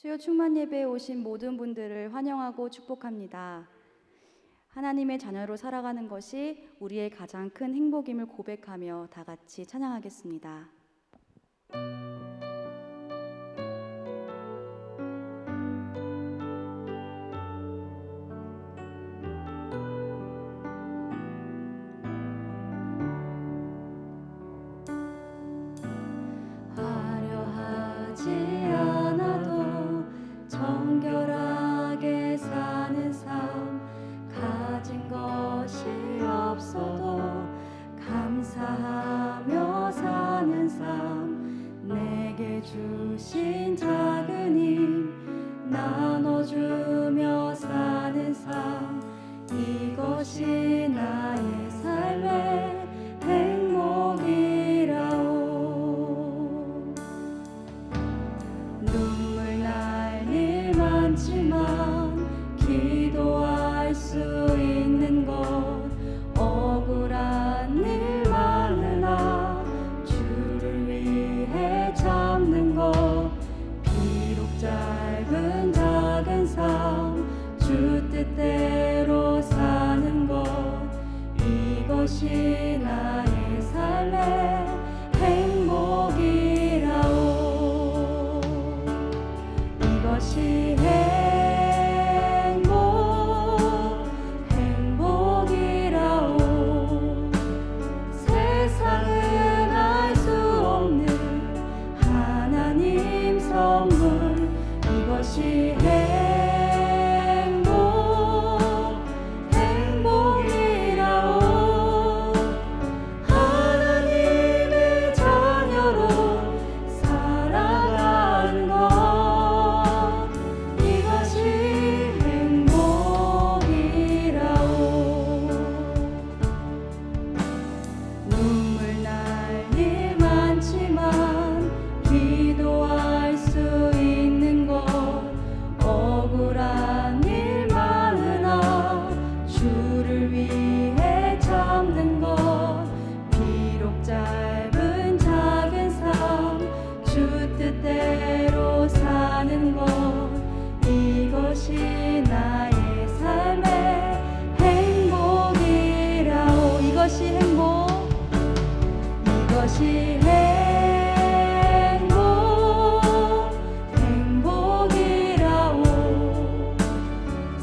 수요 충만 예배에 오신 모든 분들을 환영하고 축복합니다. 하나님의 자녀로 살아가는 것이 우리의 가장 큰 행복임을 고백하며 다 같이 찬양하겠습니다. 화려하지 않아도 정결하게 사는 삶, 가진 것이 없어도 감사하며 사는 삶, 내게 주신 작은 힘 나눠주며 사는 삶, 이것이 나의 삶의 행복이라오. 눈물 날 일 많지만 기도할 수 있는 것, 억울한 일 많으나 주를 위해 참는 것, 비록 짧은 작은 삶 주 뜻대로 사는 것, 이것이 나의 삶의 행복이라오. 이것이 행복이라오. 세상은 알 수 없는 하나님 선물, 이것이 행복이라오. 하나님의 자녀로 살아가는 것, 이것이 행복이라오. 눈물 날 일 많지만 기도할 수 있는 것, 억울한 일 많으나 주를 위해 참는 것, 비록 짧은 작은 삶 주 뜻대로 사는 것, 이것이 나의 삶의 행복이라오. 이것이 이것이 행복이라오.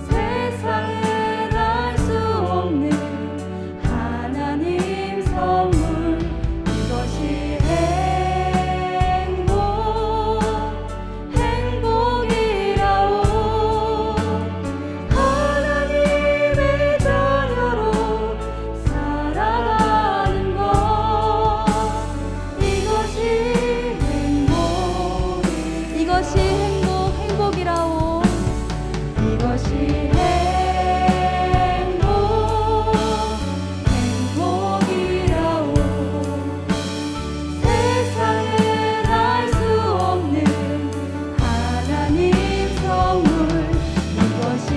세상은 알 수 없는 하나님 선물, 이것이 행복이라오. 하나님의 자녀로 살아가는 것, 이것이 행복이라오. 이것이 행복이라오. 세상은 알 수 없는 하나님 선물, 이것이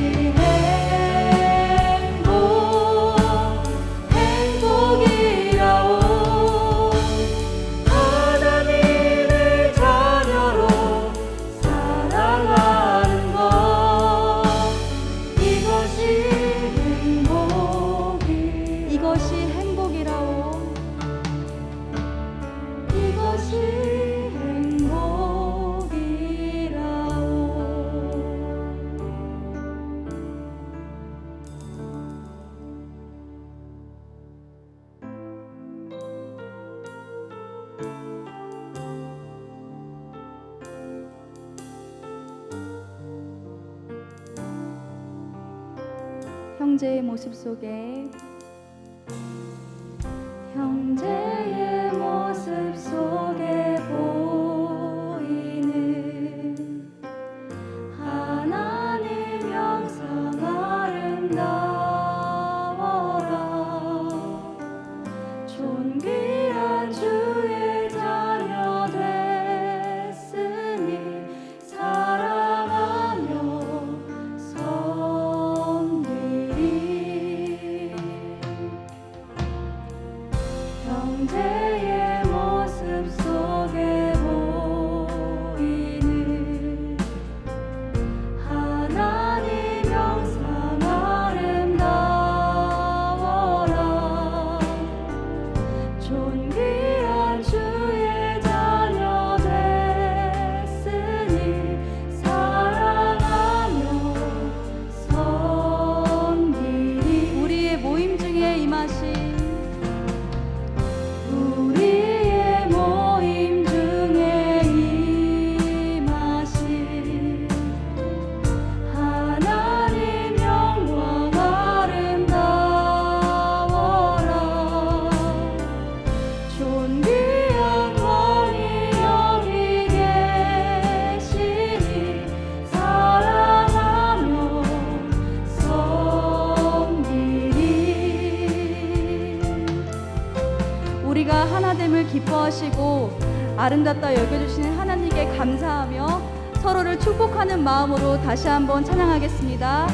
행복이라오. 하나님의 자녀로 살아가는 것, 이것이 행복이라오. 이것이 행복이라오. 형제의 모습 속에, 형제의 모습 속에 보이는 하나님 영상 아름다워라. 존귀한 주의 자녀 됐으니 사랑하며 섬기리. 주시고 아름답다 여겨주시는 하나님께 감사하며 서로를 축복하는 마음으로 다시 한번 찬양하겠습니다.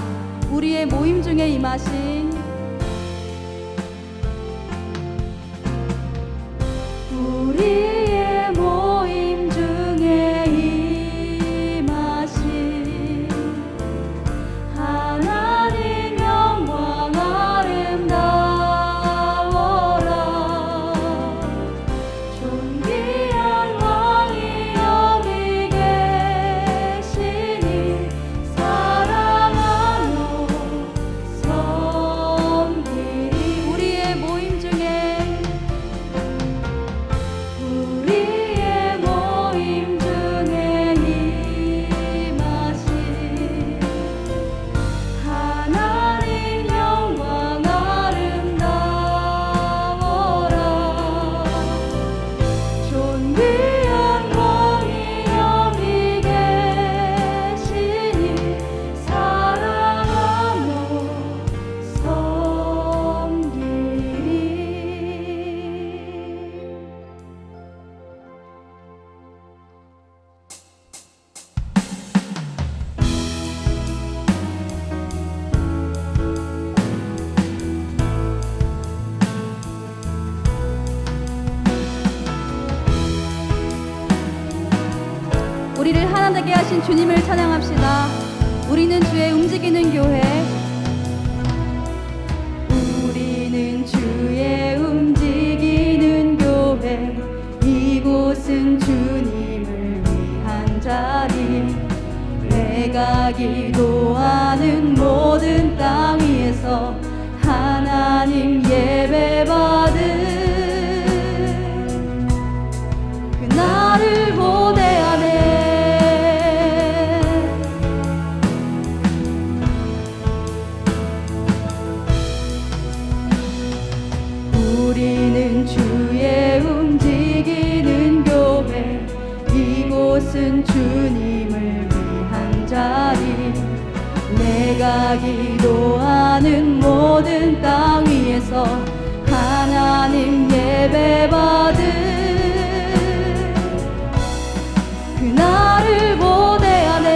우리의 모임 중에 임하신 우리의 모임 중에 임하신 하나님 영광 아름다워라. 존귀한 왕이 여기 계시니 사랑하며 섬기리. 우리의 모임 중에 하나님 영광 아름다워라. 존귀한 왕이 여기 계시니 사랑하며 섬기리. 우리를 하나 되게 하신 주님을 찬양합시다. 우리는 주의 움직이는 교회. 우리는 주의 움직이는 교회. 이곳은 주님을 위한 자리. 내가 기도하는 모든 땅 위에서 하나님 예배받은 그날을 고대하네. 우리는 주의 움직이는 교회. 이곳은 주님을 위한 자리. 내가 기도하는 모든 땅 위에서 하나님 예배받은 그날을 고대하네.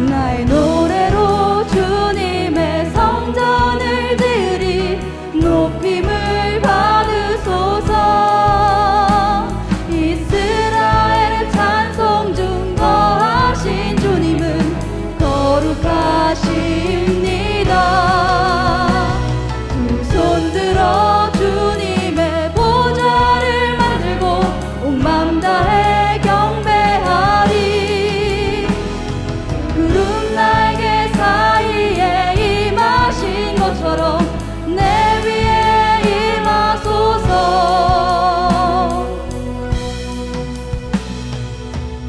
나의 노래로 주님의 성전을 지으리. 높임을 받으소서. 이스라엘의 찬송 중 거하신 주님은 거룩하십니다. 두 손 들어 주님의 보좌를 만들고 온 맘 다해 경배하리. 구름 날개 사이에 임하신 것처럼 내 위에 임하소서.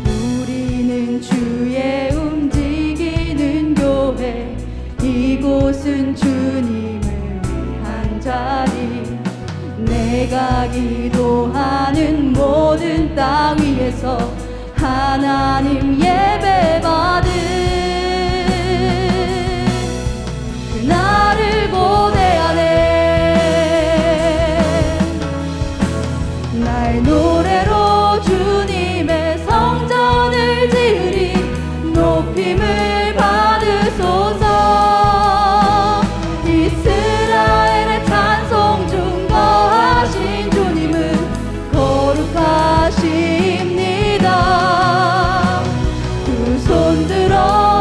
우리는 주의 움직이는 교회. 이곳은 주님을 위한 자리. 내가 기도하는 모든 땅 위에서 하나님 예배받은 그날을 고대하네. 나의 노래로 주님의 성전을 지으리. 높임을 받으소서. 이스라엘의 찬송 중 거하신 주님은 거룩하십니다. 두 손 들어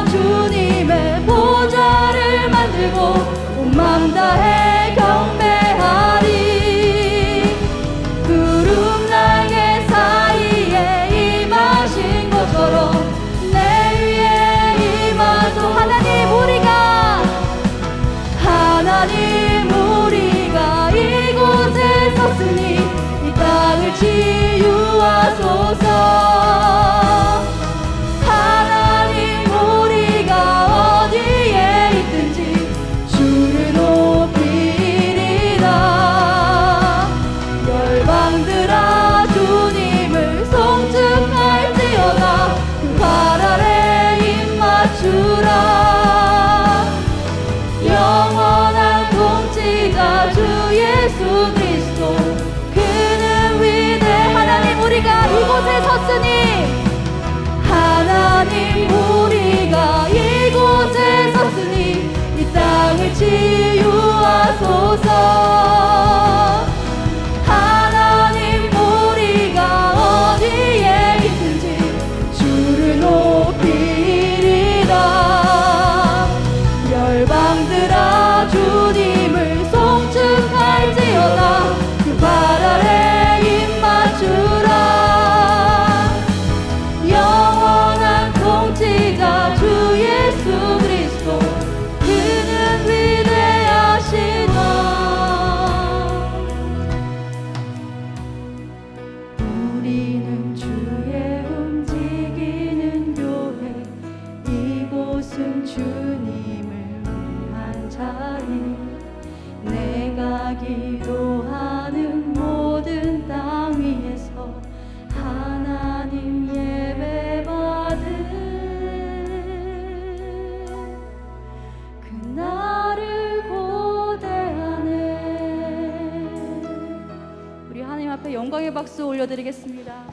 기도하는 모든 땅 위에서 하나님 예배받은 그날을 고대하네. 우리 하나님 앞에 영광의 박수 올려드리겠습니다.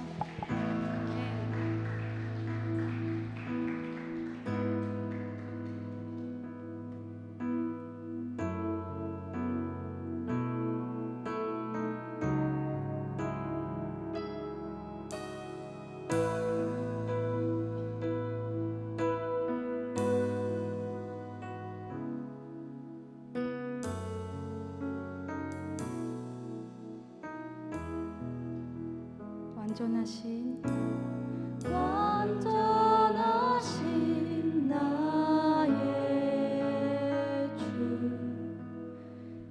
완전하신 나의 주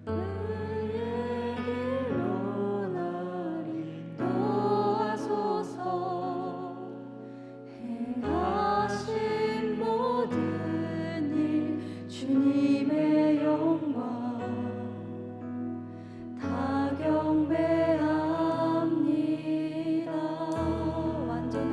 의의 길로 나를 인도하소서. 행하신 모든 일 주님의 영광 다 경배합니다. 완전하신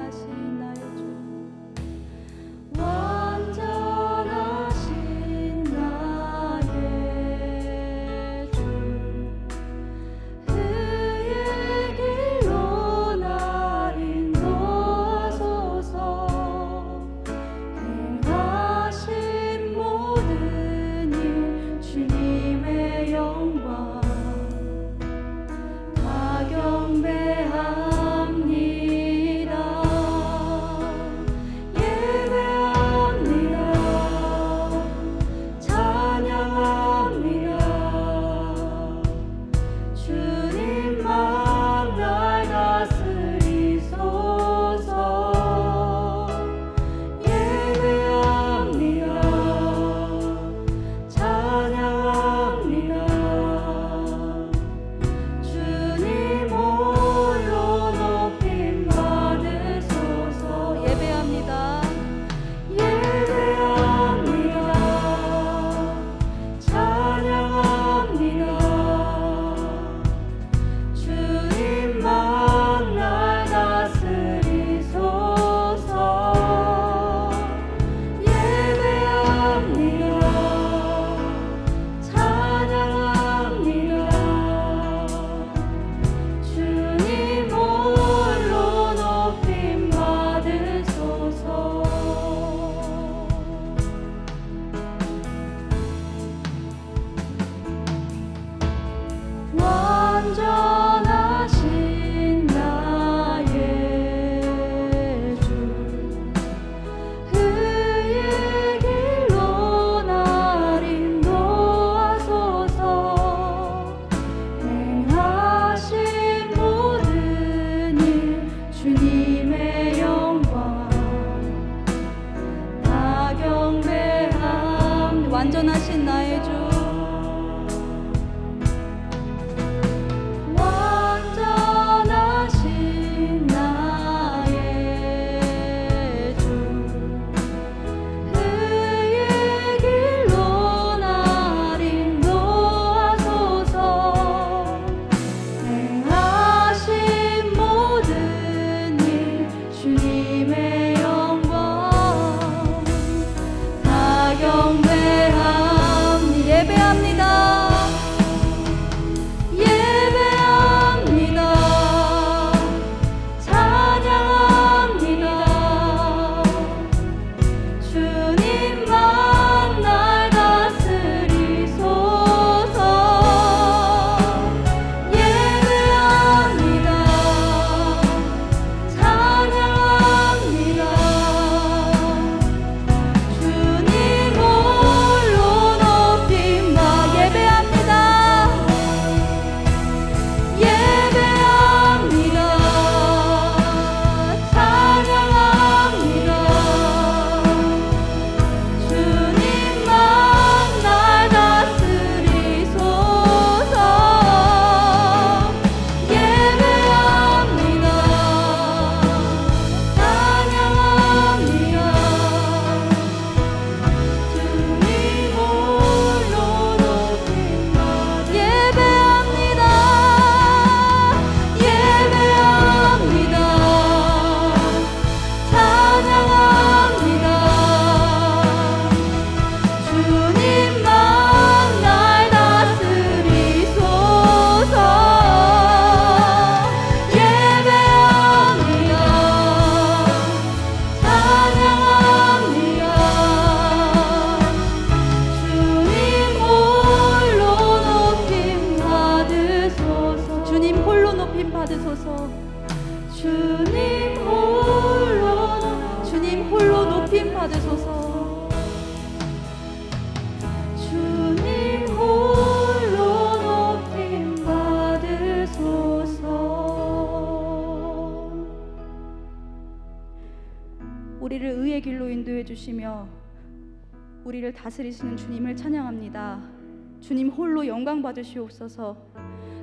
높임 받으소서. 주님 홀로 높임 받으소서. 주님 홀로 높임 받으소서. 우리를 의의 길로 인도해 주시며 우리를 다스리시는 주님을 찬양합니다. 주님 홀로 영광 받으시옵소서.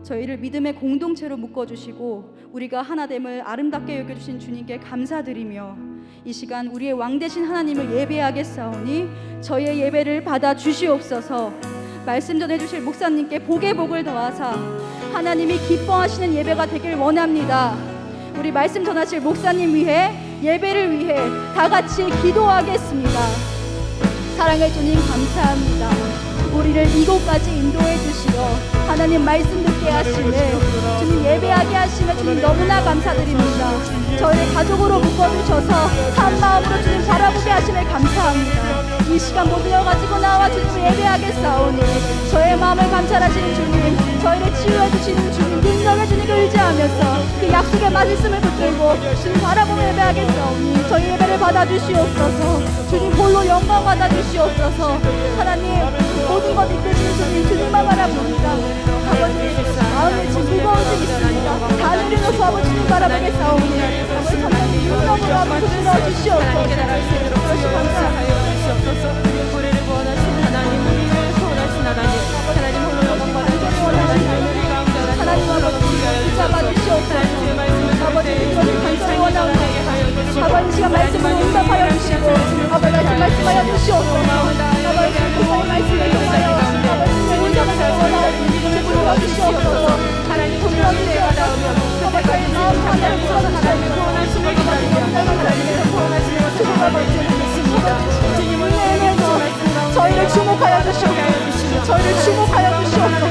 저희를 믿음의 공동체로 묶어주시고 우리가 하나됨을 아름답게 여겨주신 주님께 감사드리며 이 시간 우리의 왕 되신 하나님을 예배하겠사오니 저희의 예배를 받아 주시옵소서. 말씀 전해주실 목사님께 복의 복을 더하사 하나님이 기뻐하시는 예배가 되길 원합니다. 우리 말씀 전하실 목사님 위해, 예배를 위해 다 같이 기도하겠습니다. 사랑의 주님 감사합니다. 우리를 이곳까지 인도해 주시어 하나님 말씀 듣게 하시네, 주님 예배하게 하시며 주님 너무나 감사드립니다. 저희를 가족으로 묶어주셔서 한 마음으로 주님 바라보게 하시네 감사합니다. 이 시간 모두여 가지고 나와 주님을 예배하겠사오니 저의 마음을 감찰하시는 주님, 저희를 치유해 주시는 주님, 능력의 주님을 의지하면서 그 약속의 말씀을 붙들고 주님 바라보며 예배하겠사오니 저희 예배를 받아주시옵소서. 주님 홀로 영광 받아주시옵소서. 하나님 모든 것 이끄시는 주님, 주님만 바라봅니다. 아버지 마음에 지금 무거운 일 있습니다. 다 내려놓고 아버지님 바라보겠사오니 아버지 성령님 능력으로 아버지 부어주시옵소서. 그것이 감사합니다. 우리를 원하신 하나님, 우리를 원하신 하나님, 하나님 홀로 영광 받으시옵소서. 하나님 아버지 붙잡아주시옵소서. 아버지 그것을 간절히 원하옵소서. 아버지 시간 말씀으로 응답하여 주시고 아버지 말씀하여 주시옵소서. 아버지 그분의 말씀을 통하여 아버지 운전을 원하옵소서. 주시옵소서. 하나님 분명히 내가 나오며 아버지 마음 하나를 풀어주시옵소서. 원하시는 것을 원하시는 것을 믿습니다. 주님을 내면서 저희를 주목하여 주시옵소서. 저희를 주목하여 주시옵소서.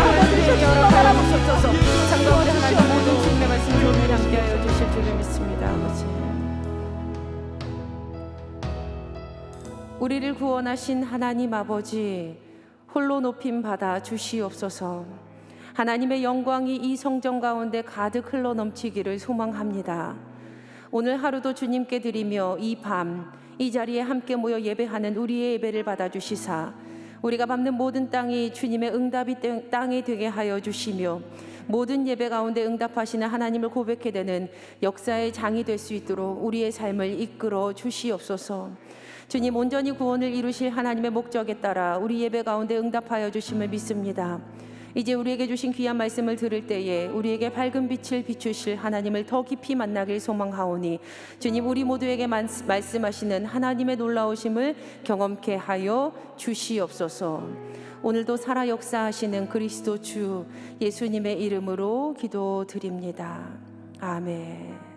아버지 주님을 바라보소서. 장가오는 하나님 모든 주님의 말씀 교훈을 함께하여 주실 줄을 믿습니다. 아버지, 우리를 구원하신 하나님 아버지 홀로 높임 받아 주시옵소서. 하나님의 영광이 이 성전 가운데 가득 흘러 넘치기를 소망합니다. 오늘 하루도 주님께 드리며 이 밤 이 자리에 함께 모여 예배하는 우리의 예배를 받아 주시사 우리가 밟는 모든 땅이 주님의 응답이 땅이 되게 하여 주시며 모든 예배 가운데 응답하시는 하나님을 고백해 되는 역사의 장이 될 수 있도록 우리의 삶을 이끌어 주시옵소서. 주님 온전히 구원을 이루실 하나님의 목적에 따라 우리 예배 가운데 응답하여 주심을 믿습니다. 이제 우리에게 주신 귀한 말씀을 들을 때에 우리에게 밝은 빛을 비추실 하나님을 더 깊이 만나길 소망하오니 주님 우리 모두에게 말씀하시는 하나님의 놀라우심을 경험케 하여 주시옵소서. 오늘도 살아 역사하시는 그리스도 주 예수님의 이름으로 기도드립니다. 아멘.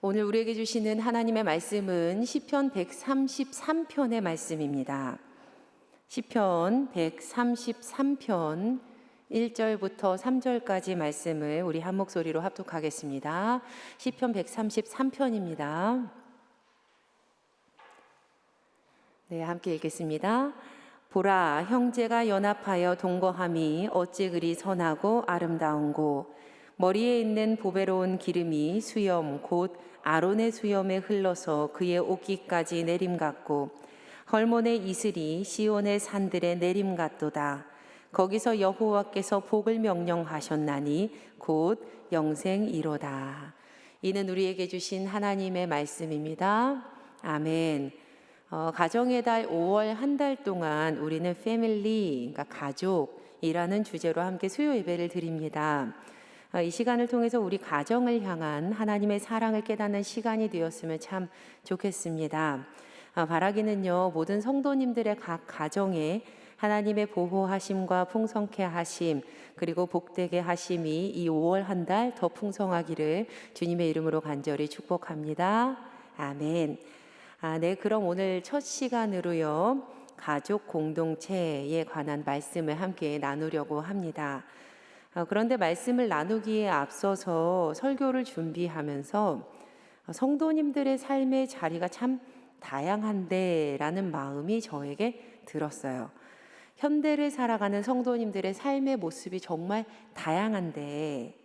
오늘 우리에게 주시는 하나님의 말씀은 시편 133편의 말씀입니다. 시편 133편 1절부터 3절까지 말씀을 우리 한 목소리로 합독하겠습니다. 시편 133편입니다. 네, 함께 읽겠습니다. 보라, 형제가 연합하여 동거함이 어찌 그리 선하고 아름다운고, 머리에 있는 보배로운 기름이 수염 곧 아론의 수염에 흘러서 그의 옷깃까지 내림 같고, 헐몬의 이슬이 시온의 산들에 내림 같도다. 거기서 여호와께서 복을 명령하셨나니 곧 영생이로다. 이는 우리에게 주신 하나님의 말씀입니다. 아멘. 가정의 달 5월 한 달 동안 우리는 패밀리, 그러니까 가족이라는 주제로 함께 수요 예배를 드립니다. 이 시간을 통해서 우리 가정을 향한 하나님의 사랑을 깨닫는 시간이 되었으면 참 좋겠습니다. 바라기는요, 모든 성도님들의 각 가정에 하나님의 보호하심과 풍성케 하심, 그리고 복되게 하심이 이 5월 한 달 더 풍성하기를 주님의 이름으로 간절히 축복합니다. 아멘. 네, 그럼 오늘 첫 시간으로요, 가족 공동체에 관한 말씀을 함께 나누려고 합니다. 그런데 말씀을 나누기에 앞서서 설교를 준비하면서 성도님들의 삶의 자리가 참 다양한데라는 마음이 저에게 들었어요. 현대를 살아가는 성도님들의 삶의 모습이 정말 다양한데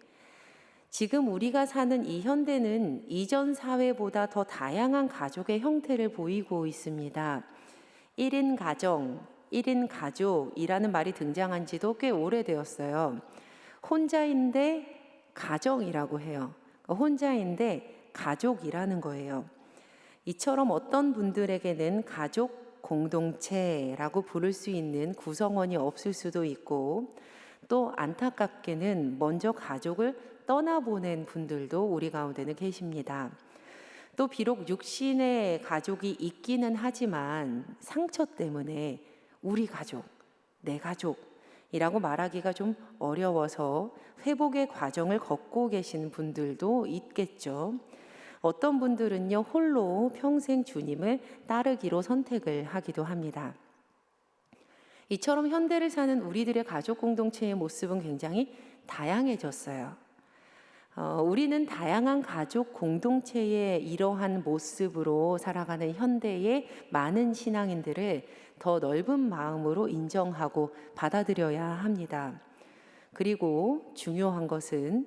지금 우리가 사는 이 현대는 이전 사회보다 더 다양한 가족의 형태를 보이고 있습니다. 1인 가정, 1인 가족이라는 말이 등장한 지도 꽤 오래되었어요. 혼자인데 가정이라고 해요. 혼자인데 가족이라는 거예요. 이처럼 어떤 분들에게는 가족 공동체라고 부를 수 있는 구성원이 없을 수도 있고 또 안타깝게는 먼저 가족을 떠나보낸 분들도 우리 가운데는 계십니다. 또 비록 육신의 가족이 있기는 하지만 상처 때문에 우리 가족, 내 가족이라고 말하기가 좀 어려워서 회복의 과정을 걷고 계신 분들도 있겠죠. 어떤 분들은요, 홀로 평생 주님을 따르기로 선택을 하기도 합니다. 이처럼 현대를 사는 우리들의 가족 공동체의 모습은 굉장히 다양해졌어요. 우리는 다양한 가족 공동체의 이러한 모습으로 살아가는 현대의 많은 신앙인들을 더 넓은 마음으로 인정하고 받아들여야 합니다. 그리고 중요한 것은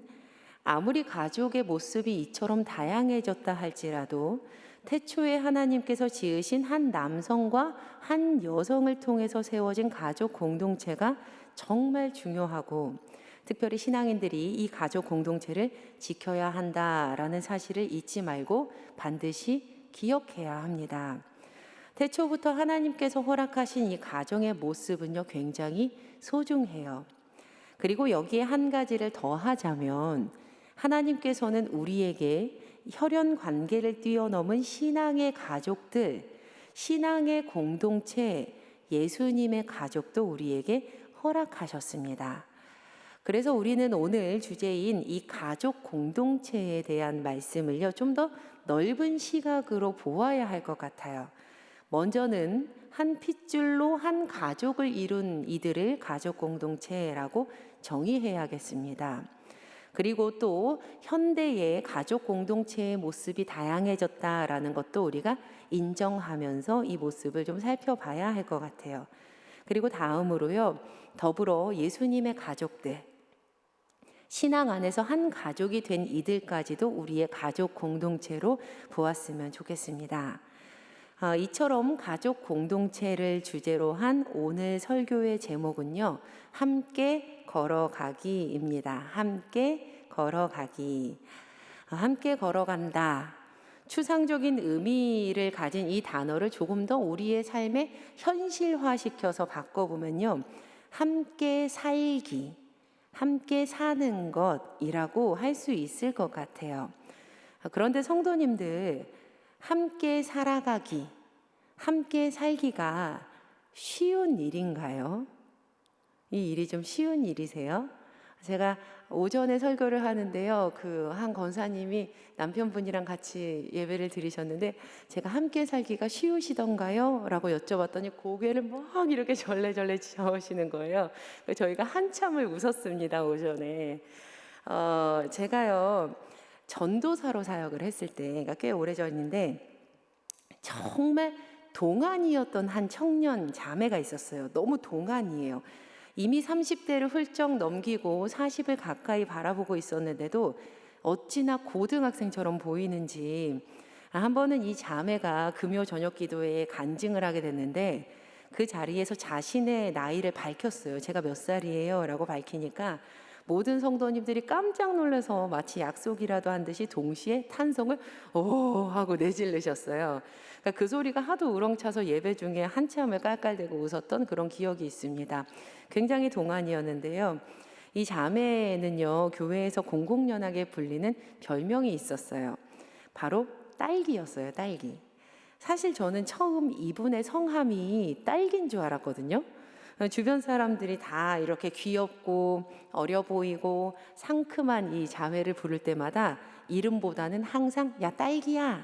아무리 가족의 모습이 이처럼 다양해졌다 할지라도 태초에 하나님께서 지으신 한 남성과 한 여성을 통해서 세워진 가족 공동체가 정말 중요하고 특별히 신앙인들이 이 가족 공동체를 지켜야 한다라는 사실을 잊지 말고 반드시 기억해야 합니다. 태초부터 하나님께서 허락하신 이 가정의 모습은요, 굉장히 소중해요. 그리고 여기에 한 가지를 더 하자면 하나님께서는 우리에게 혈연 관계를 뛰어넘은 신앙의 가족들, 신앙의 공동체, 예수님의 가족도 우리에게 허락하셨습니다. 그래서 우리는 오늘 주제인 이 가족 공동체에 대한 말씀을요, 좀 더 넓은 시각으로 보아야 할 것 같아요. 먼저는 한 핏줄로 한 가족을 이룬 이들을 가족 공동체라고 정의해야겠습니다. 그리고 또 현대의 가족 공동체의 모습이 다양해졌다라는 것도 우리가 인정하면서 이 모습을 좀 살펴봐야 할 것 같아요. 그리고 다음으로요, 더불어 예수님의 가족들, 신앙 안에서 한 가족이 된 이들까지도 우리의 가족 공동체로 보았으면 좋겠습니다. 이처럼 가족 공동체를 주제로 한 오늘 설교의 제목은요, 함께 걸어가기입니다. 함께 걸어가기. 함께 걸어간다. 추상적인 의미를 가진 이 단어를 조금 더 우리의 삶에 현실화시켜서 바꿔보면요, 함께 살기, 함께 사는 것이라고 할 수 있을 것 같아요. 그런데 성도님들, 함께 살아가기, 함께 살기가 쉬운 일인가요? 이 일이 좀 쉬운 일이세요? 제가 오전에 설교를 하는데요, 한 권사님이 남편분이랑 같이 예배를 드리셨는데 제가 함께 살기가 쉬우시던가요? 라고 여쭤봤더니 고개를 막 이렇게 절레절레 저으시는 거예요. 저희가 한참을 웃었습니다, 오전에. 제가요, 전도사로 사역을 했을 때, 그러니까 꽤 오래전인데 정말 동안이었던 한 청년 자매가 있었어요. 너무 동안이에요. 이미 30대를 훌쩍 넘기고 40을 가까이 바라보고 있었는데도 어찌나 고등학생처럼 보이는지, 한 번은 이 자매가 금요 저녁 기도회에 간증을 하게 됐는데 그 자리에서 자신의 나이를 밝혔어요. 제가 몇 살이에요? 라고 밝히니까 모든 성도님들이 깜짝 놀라서 마치 약속이라도 한 듯이 동시에 탄성을 오 하고 내질르셨어요. 그러니까 그 소리가 하도 우렁차서 예배 중에 한참을 깔깔대고 웃었던 그런 기억이 있습니다. 굉장히 동안이었는데요. 이 자매는요, 교회에서 공공연하게 불리는 별명이 있었어요. 바로 딸기였어요, 딸기. 사실 저는 처음 이분의 성함이 딸기인 줄 알았거든요. 주변 사람들이 다 이렇게 귀엽고 어려 보이고 상큼한 이 자매를 부를 때마다 이름보다는 항상 야 딸기야,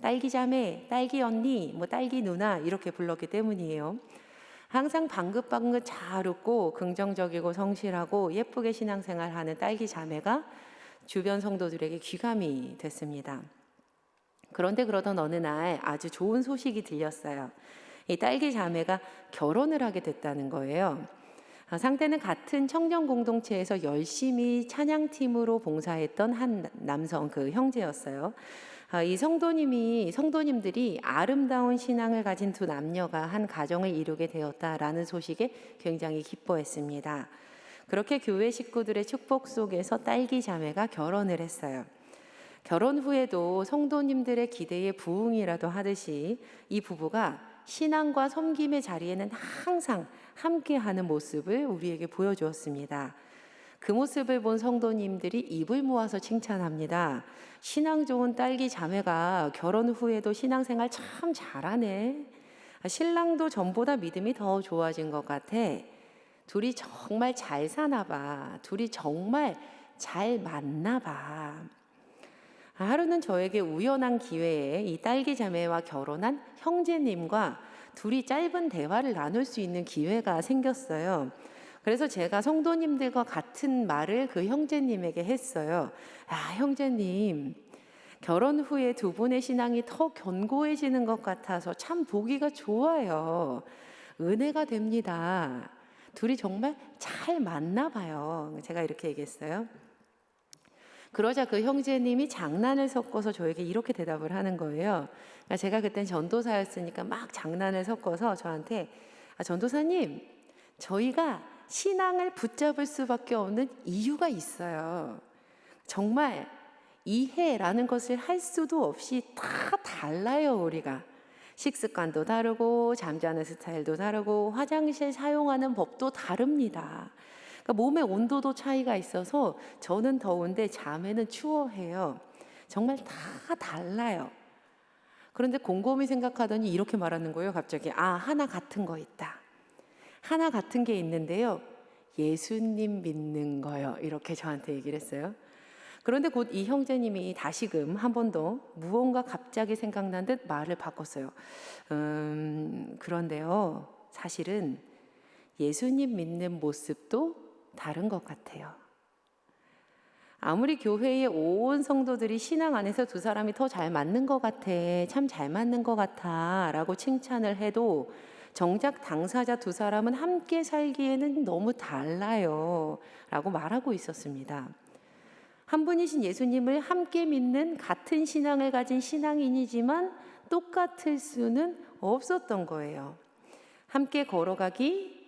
딸기 자매, 딸기 언니, 뭐 딸기 누나 이렇게 불렀기 때문이에요. 항상 방긋방긋 잘 웃고 긍정적이고 성실하고 예쁘게 신앙생활하는 딸기 자매가 주변 성도들에게 귀감이 됐습니다. 그런데 그러던 어느 날 아주 좋은 소식이 들렸어요. 이 딸기 자매가 결혼을 하게 됐다는 거예요. 상대는 같은 청년 공동체에서 열심히 찬양팀으로 봉사했던 한 남성 그 형제였어요. 이 성도님들이 아름다운 신앙을 가진 두 남녀가 한 가정을 이루게 되었다라는 소식에 굉장히 기뻐했습니다. 그렇게 교회 식구들의 축복 속에서 딸기 자매가 결혼을 했어요. 결혼 후에도 성도님들의 기대에 부응이라도 하듯이 이 부부가 신앙과 섬김의 자리에는 항상 함께하는 모습을 우리에게 보여주었습니다. 그 모습을 본 성도님들이 입을 모아서 칭찬합니다. 신앙 좋은 딸기 자매가 결혼 후에도 신앙생활 참 잘하네. 신랑도 전보다 믿음이 더 좋아진 것 같아. 둘이 정말 잘 사나 봐. 둘이 정말 잘 맞나 봐. 하루는 저에게 우연한 기회에 이 딸기 자매와 결혼한 형제님과 둘이 짧은 대화를 나눌 수 있는 기회가 생겼어요. 그래서 제가 성도님들과 같은 말을 그 형제님에게 했어요. 형제님, 결혼 후에 두 분의 신앙이 더 견고해지는 것 같아서 참 보기가 좋아요. 은혜가 됩니다. 둘이 정말 잘 맞나 봐요. 제가 이렇게 얘기했어요. 그러자 그 형제님이 장난을 섞어서 저에게 이렇게 대답을 하는 거예요. 그러니까 제가 그땐 전도사였으니까 막 장난을 섞어서 저한테 전도사님, 저희가 신앙을 붙잡을 수밖에 없는 이유가 있어요. 정말 이해라는 것을 할 수도 없이 다 달라요, 우리가. 식습관도 다르고 잠자는 스타일도 다르고 화장실 사용하는 법도 다릅니다. 그러니까 몸의 온도도 차이가 있어서 저는 더운데 자매는 추워해요. 정말 다 달라요. 그런데 곰곰이 생각하더니 이렇게 말하는 거예요. 갑자기 하나 같은 거 있다. 하나 같은 게 있는데요. 예수님 믿는 거요. 이렇게 저한테 얘기를 했어요. 그런데 곧 이 형제님이 다시금 한 번 더 무언가 갑자기 생각난 듯 말을 바꿨어요. 그런데요. 사실은 예수님 믿는 모습도 다른 것 같아요. 아무리 교회의 온 성도들이 신앙 안에서 두 사람이 더 잘 맞는 것 같아, 참 잘 맞는 것 같아 라고 칭찬을 해도 정작 당사자 두 사람은 함께 살기에는 너무 달라요 라고 말하고 있었습니다. 한 분이신 예수님을 함께 믿는 같은 신앙을 가진 신앙인이지만 똑같을 수는 없었던 거예요. 함께 걸어가기,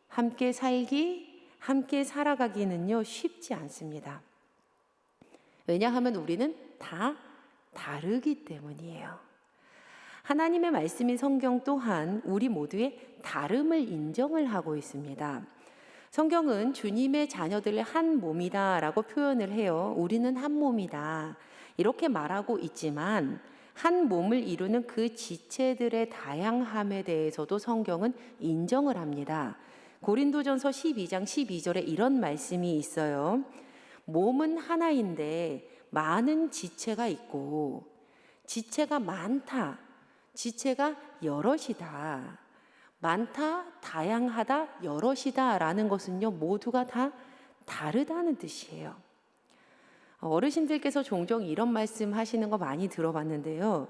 함께 살기, 함께 살아가기는요, 쉽지 않습니다. 왜냐하면 우리는 다 다르기 때문이에요. 하나님의 말씀인 성경 또한 우리 모두의 다름을 인정을 하고 있습니다. 성경은 주님의 자녀들의 한 몸이다 라고 표현을 해요. 우리는 한 몸이다. 이렇게 말하고 있지만 한 몸을 이루는 그 지체들의 다양함에 대해서도 성경은 인정을 합니다. 고린도전서 12장 12절에 이런 말씀이 있어요. 몸은 하나인데 많은 지체가 있고 지체가 많다. 지체가 여럿이다. 많다, 다양하다, 여럿이다 라는 것은요, 모두가 다 다르다는 뜻이에요. 어르신들께서 종종 이런 말씀 하시는 거 많이 들어봤는데요.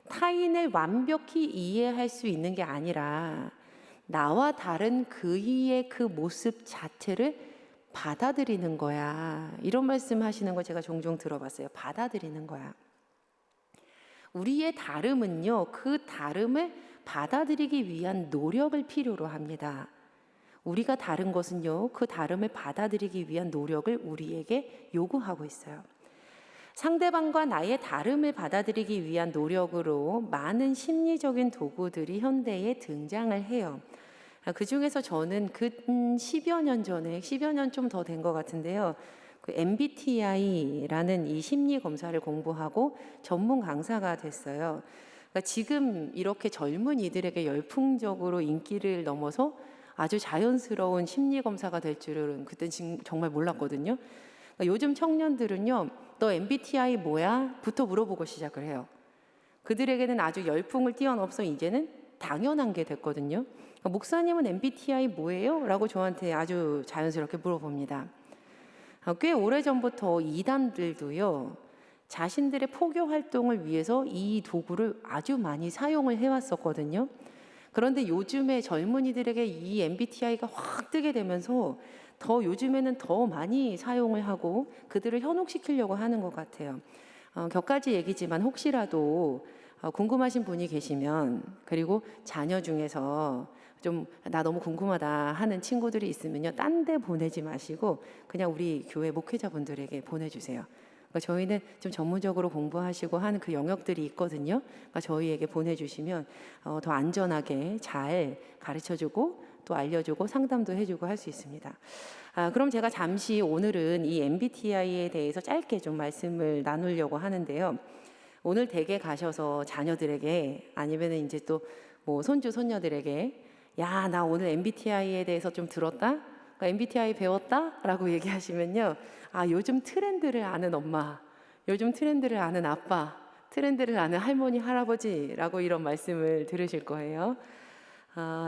타인을 완벽히 이해할 수 있는 게 아니라 나와 다른 그이의 그 모습 자체를 받아들이는 거야. 이런 말씀 하시는 거 제가 종종 들어봤어요. 받아들이는 거야. 우리의 다름은요, 그 다름을 받아들이기 위한 노력을 필요로 합니다. 우리가 다른 것은요, 그 다름을 받아들이기 위한 노력을 우리에게 요구하고 있어요. 상대방과 나의 다름을 받아들이기 위한 노력으로 많은 심리적인 도구들이 현대에 등장을 해요. 그 중에서 저는 10여 년 전에, 10여 년 좀 더 된 것 같은데요. 그 MBTI라는 이 심리 검사를 공부하고 전문 강사가 됐어요. 그러니까 지금 이렇게 젊은이들에게 열풍적으로 인기를 넘어서 아주 자연스러운 심리 검사가 될 줄은 그때 정말 몰랐거든요. 그러니까 요즘 청년들은요, 너 MBTI 뭐야? 부터 물어보고 시작을 해요. 그들에게는 아주 열풍을 뛰어넘어서 이제는 당연한 게 됐거든요. 그러니까 목사님은 MBTI 뭐예요? 라고 저한테 아주 자연스럽게 물어봅니다. 꽤 오래전부터 이단들도요, 자신들의 포교 활동을 위해서 이 도구를 아주 많이 사용을 해왔었거든요. 그런데 요즘에 젊은이들에게 이 MBTI가 확 뜨게 되면서 요즘에는 더 많이 사용을 하고 그들을 현혹시키려고 하는 것 같아요. 격가지 얘기지만 혹시라도 궁금하신 분이 계시면, 그리고 자녀 중에서 좀 나 너무 궁금하다 하는 친구들이 있으면요, 딴 데 보내지 마시고 그냥 우리 교회 목회자분들에게 보내주세요. 그러니까 저희는 좀 전문적으로 공부하시고 하는 그 영역들이 있거든요. 그러니까 저희에게 보내주시면 더 안전하게 잘 가르쳐주고 또 알려주고 상담도 해주고 할 수 있습니다. 그럼 제가 잠시 오늘은 이 MBTI에 대해서 짧게 좀 말씀을 나누려고 하는데요. 오늘 댁에 가셔서 자녀들에게 아니면 이제 또 뭐 손주 손녀들에게 야, 나 오늘 MBTI에 대해서 좀 들었다? 그러니까 MBTI 배웠다? 라고 얘기하시면요, 요즘 트렌드를 아는 엄마, 요즘 트렌드를 아는 아빠, 트렌드를 아는 할머니, 할아버지라고 이런 말씀을 들으실 거예요.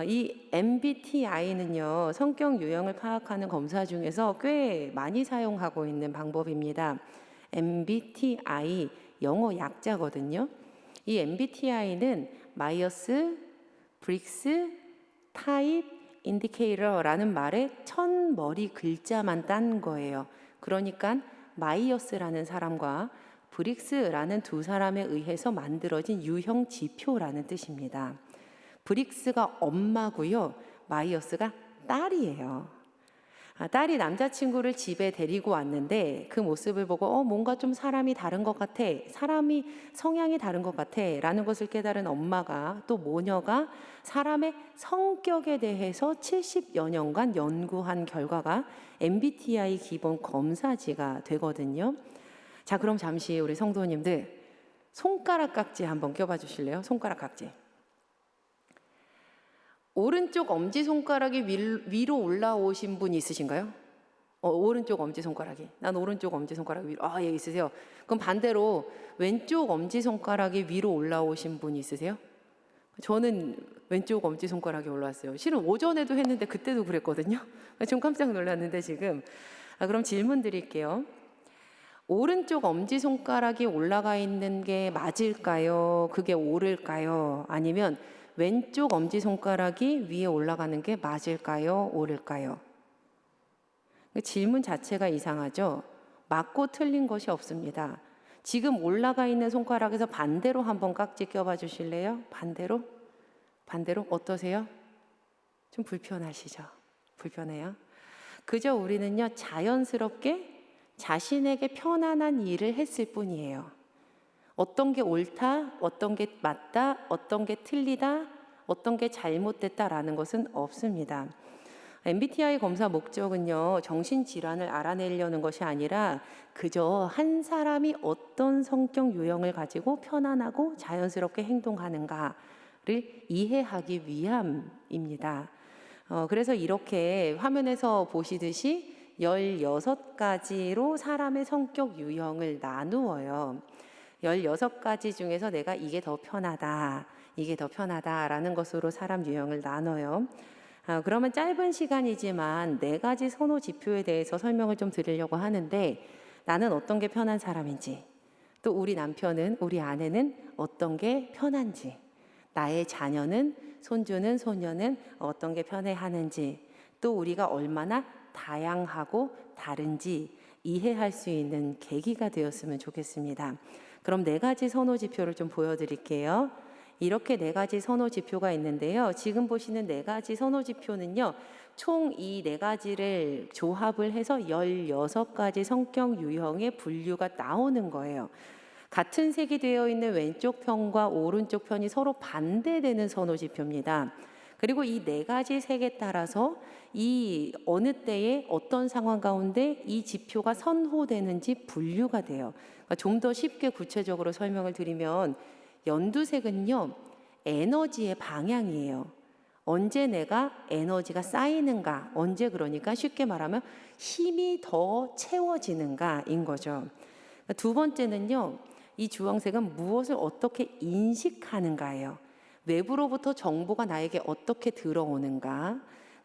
이 MBTI는요, 성격 유형을 파악하는 검사 중에서 꽤 많이 사용하고 있는 방법입니다. MBTI 영어 약자거든요. 이 MBTI는 마이어스, 브릭스, 타입, 인디케이터라는 말에 천 머리 글자만 딴 거예요. 그러니까 마이어스라는 사람과 브릭스라는 두 사람에 의해서 만들어진 유형 지표라는 뜻입니다. 브릭스가 엄마고요, 마이어스가 딸이에요. 딸이 남자친구를 집에 데리고 왔는데 그 모습을 보고 뭔가 좀 사람이 다른 것 같아, 사람이 성향이 다른 것 같아 라는 것을 깨달은 엄마가, 또 모녀가 사람의 성격에 대해서 70여 년간 연구한 결과가 MBTI 기본 검사지가 되거든요. 자, 그럼 잠시 우리 성도님들 손가락 각지 한번 껴봐 주실래요? 손가락 각지. 오른쪽 엄지손가락이 위로 올라오신 분 있으신가요? 오른쪽 엄지손가락이. 난 오른쪽 엄지손가락 위로. 예, 있으세요. 그럼 반대로 왼쪽 엄지손가락이 위로 올라오신 분 있으세요? 저는 왼쪽 엄지손가락이 올라왔어요. 실은 오전에도 했는데 그때도 그랬거든요. 좀 깜짝 놀랐는데 지금. 그럼 질문 드릴게요. 오른쪽 엄지손가락이 올라가 있는 게 맞을까요? 그게 옳을까요? 아니면 왼쪽 엄지손가락이 위에 올라가는 게 맞을까요? 옳을까요? 질문 자체가 이상하죠? 맞고 틀린 것이 없습니다. 지금 올라가 있는 손가락에서 반대로 한번 깍지 껴봐 주실래요? 반대로? 반대로? 어떠세요? 좀 불편하시죠? 불편해요? 그저 우리는요, 자연스럽게 자신에게 편안한 일을 했을 뿐이에요. 어떤 게 옳다, 어떤 게 맞다, 어떤 게 틀리다, 어떤 게 잘못됐다라는 것은 없습니다. MBTI 검사 목적은요, 정신질환을 알아내려는 것이 아니라 그저 한 사람이 어떤 성격 유형을 가지고 편안하고 자연스럽게 행동하는가를 이해하기 위함입니다. 그래서 이렇게 화면에서 보시듯이 16가지로 사람의 성격 유형을 나누어요. 16가지 중에서 내가 이게 더 편하다, 이게 더 편하다라는 것으로 사람 유형을 나눠요. 그러면 짧은 시간이지만 4가지 선호 지표에 대해서 설명을 좀 드리려고 하는데, 나는 어떤 게 편한 사람인지, 또 우리 남편은, 우리 아내는 어떤 게 편한지, 나의 자녀는, 손주는, 소녀는 어떤 게 편해하는지, 또 우리가 얼마나 다양하고 다른지 이해할 수 있는 계기가 되었으면 좋겠습니다. 그럼 4가지 선호 지표를 좀 보여드릴게요. 이렇게 4가지 선호 지표가 있는데요. 지금 보시는 4가지 선호 지표는요, 총 이 4가지를 조합을 해서 16가지 성격 유형의 분류가 나오는 거예요. 같은 색이 되어 있는 왼쪽 편과 오른쪽 편이 서로 반대되는 선호 지표입니다. 그리고 이 4가지 색에 따라서 이 어느 때에 어떤 상황 가운데 이 지표가 선호되는지 분류가 돼요. 그러니까 좀 더 쉽게 구체적으로 설명을 드리면, 연두색은요, 에너지의 방향이에요. 언제 내가 에너지가 쌓이는가, 언제, 그러니까 쉽게 말하면 힘이 더 채워지는가인 거죠. 두 번째는요, 이 주황색은 무엇을 어떻게 인식하는가예요. 외부로부터 정보가 나에게 어떻게 들어오는가.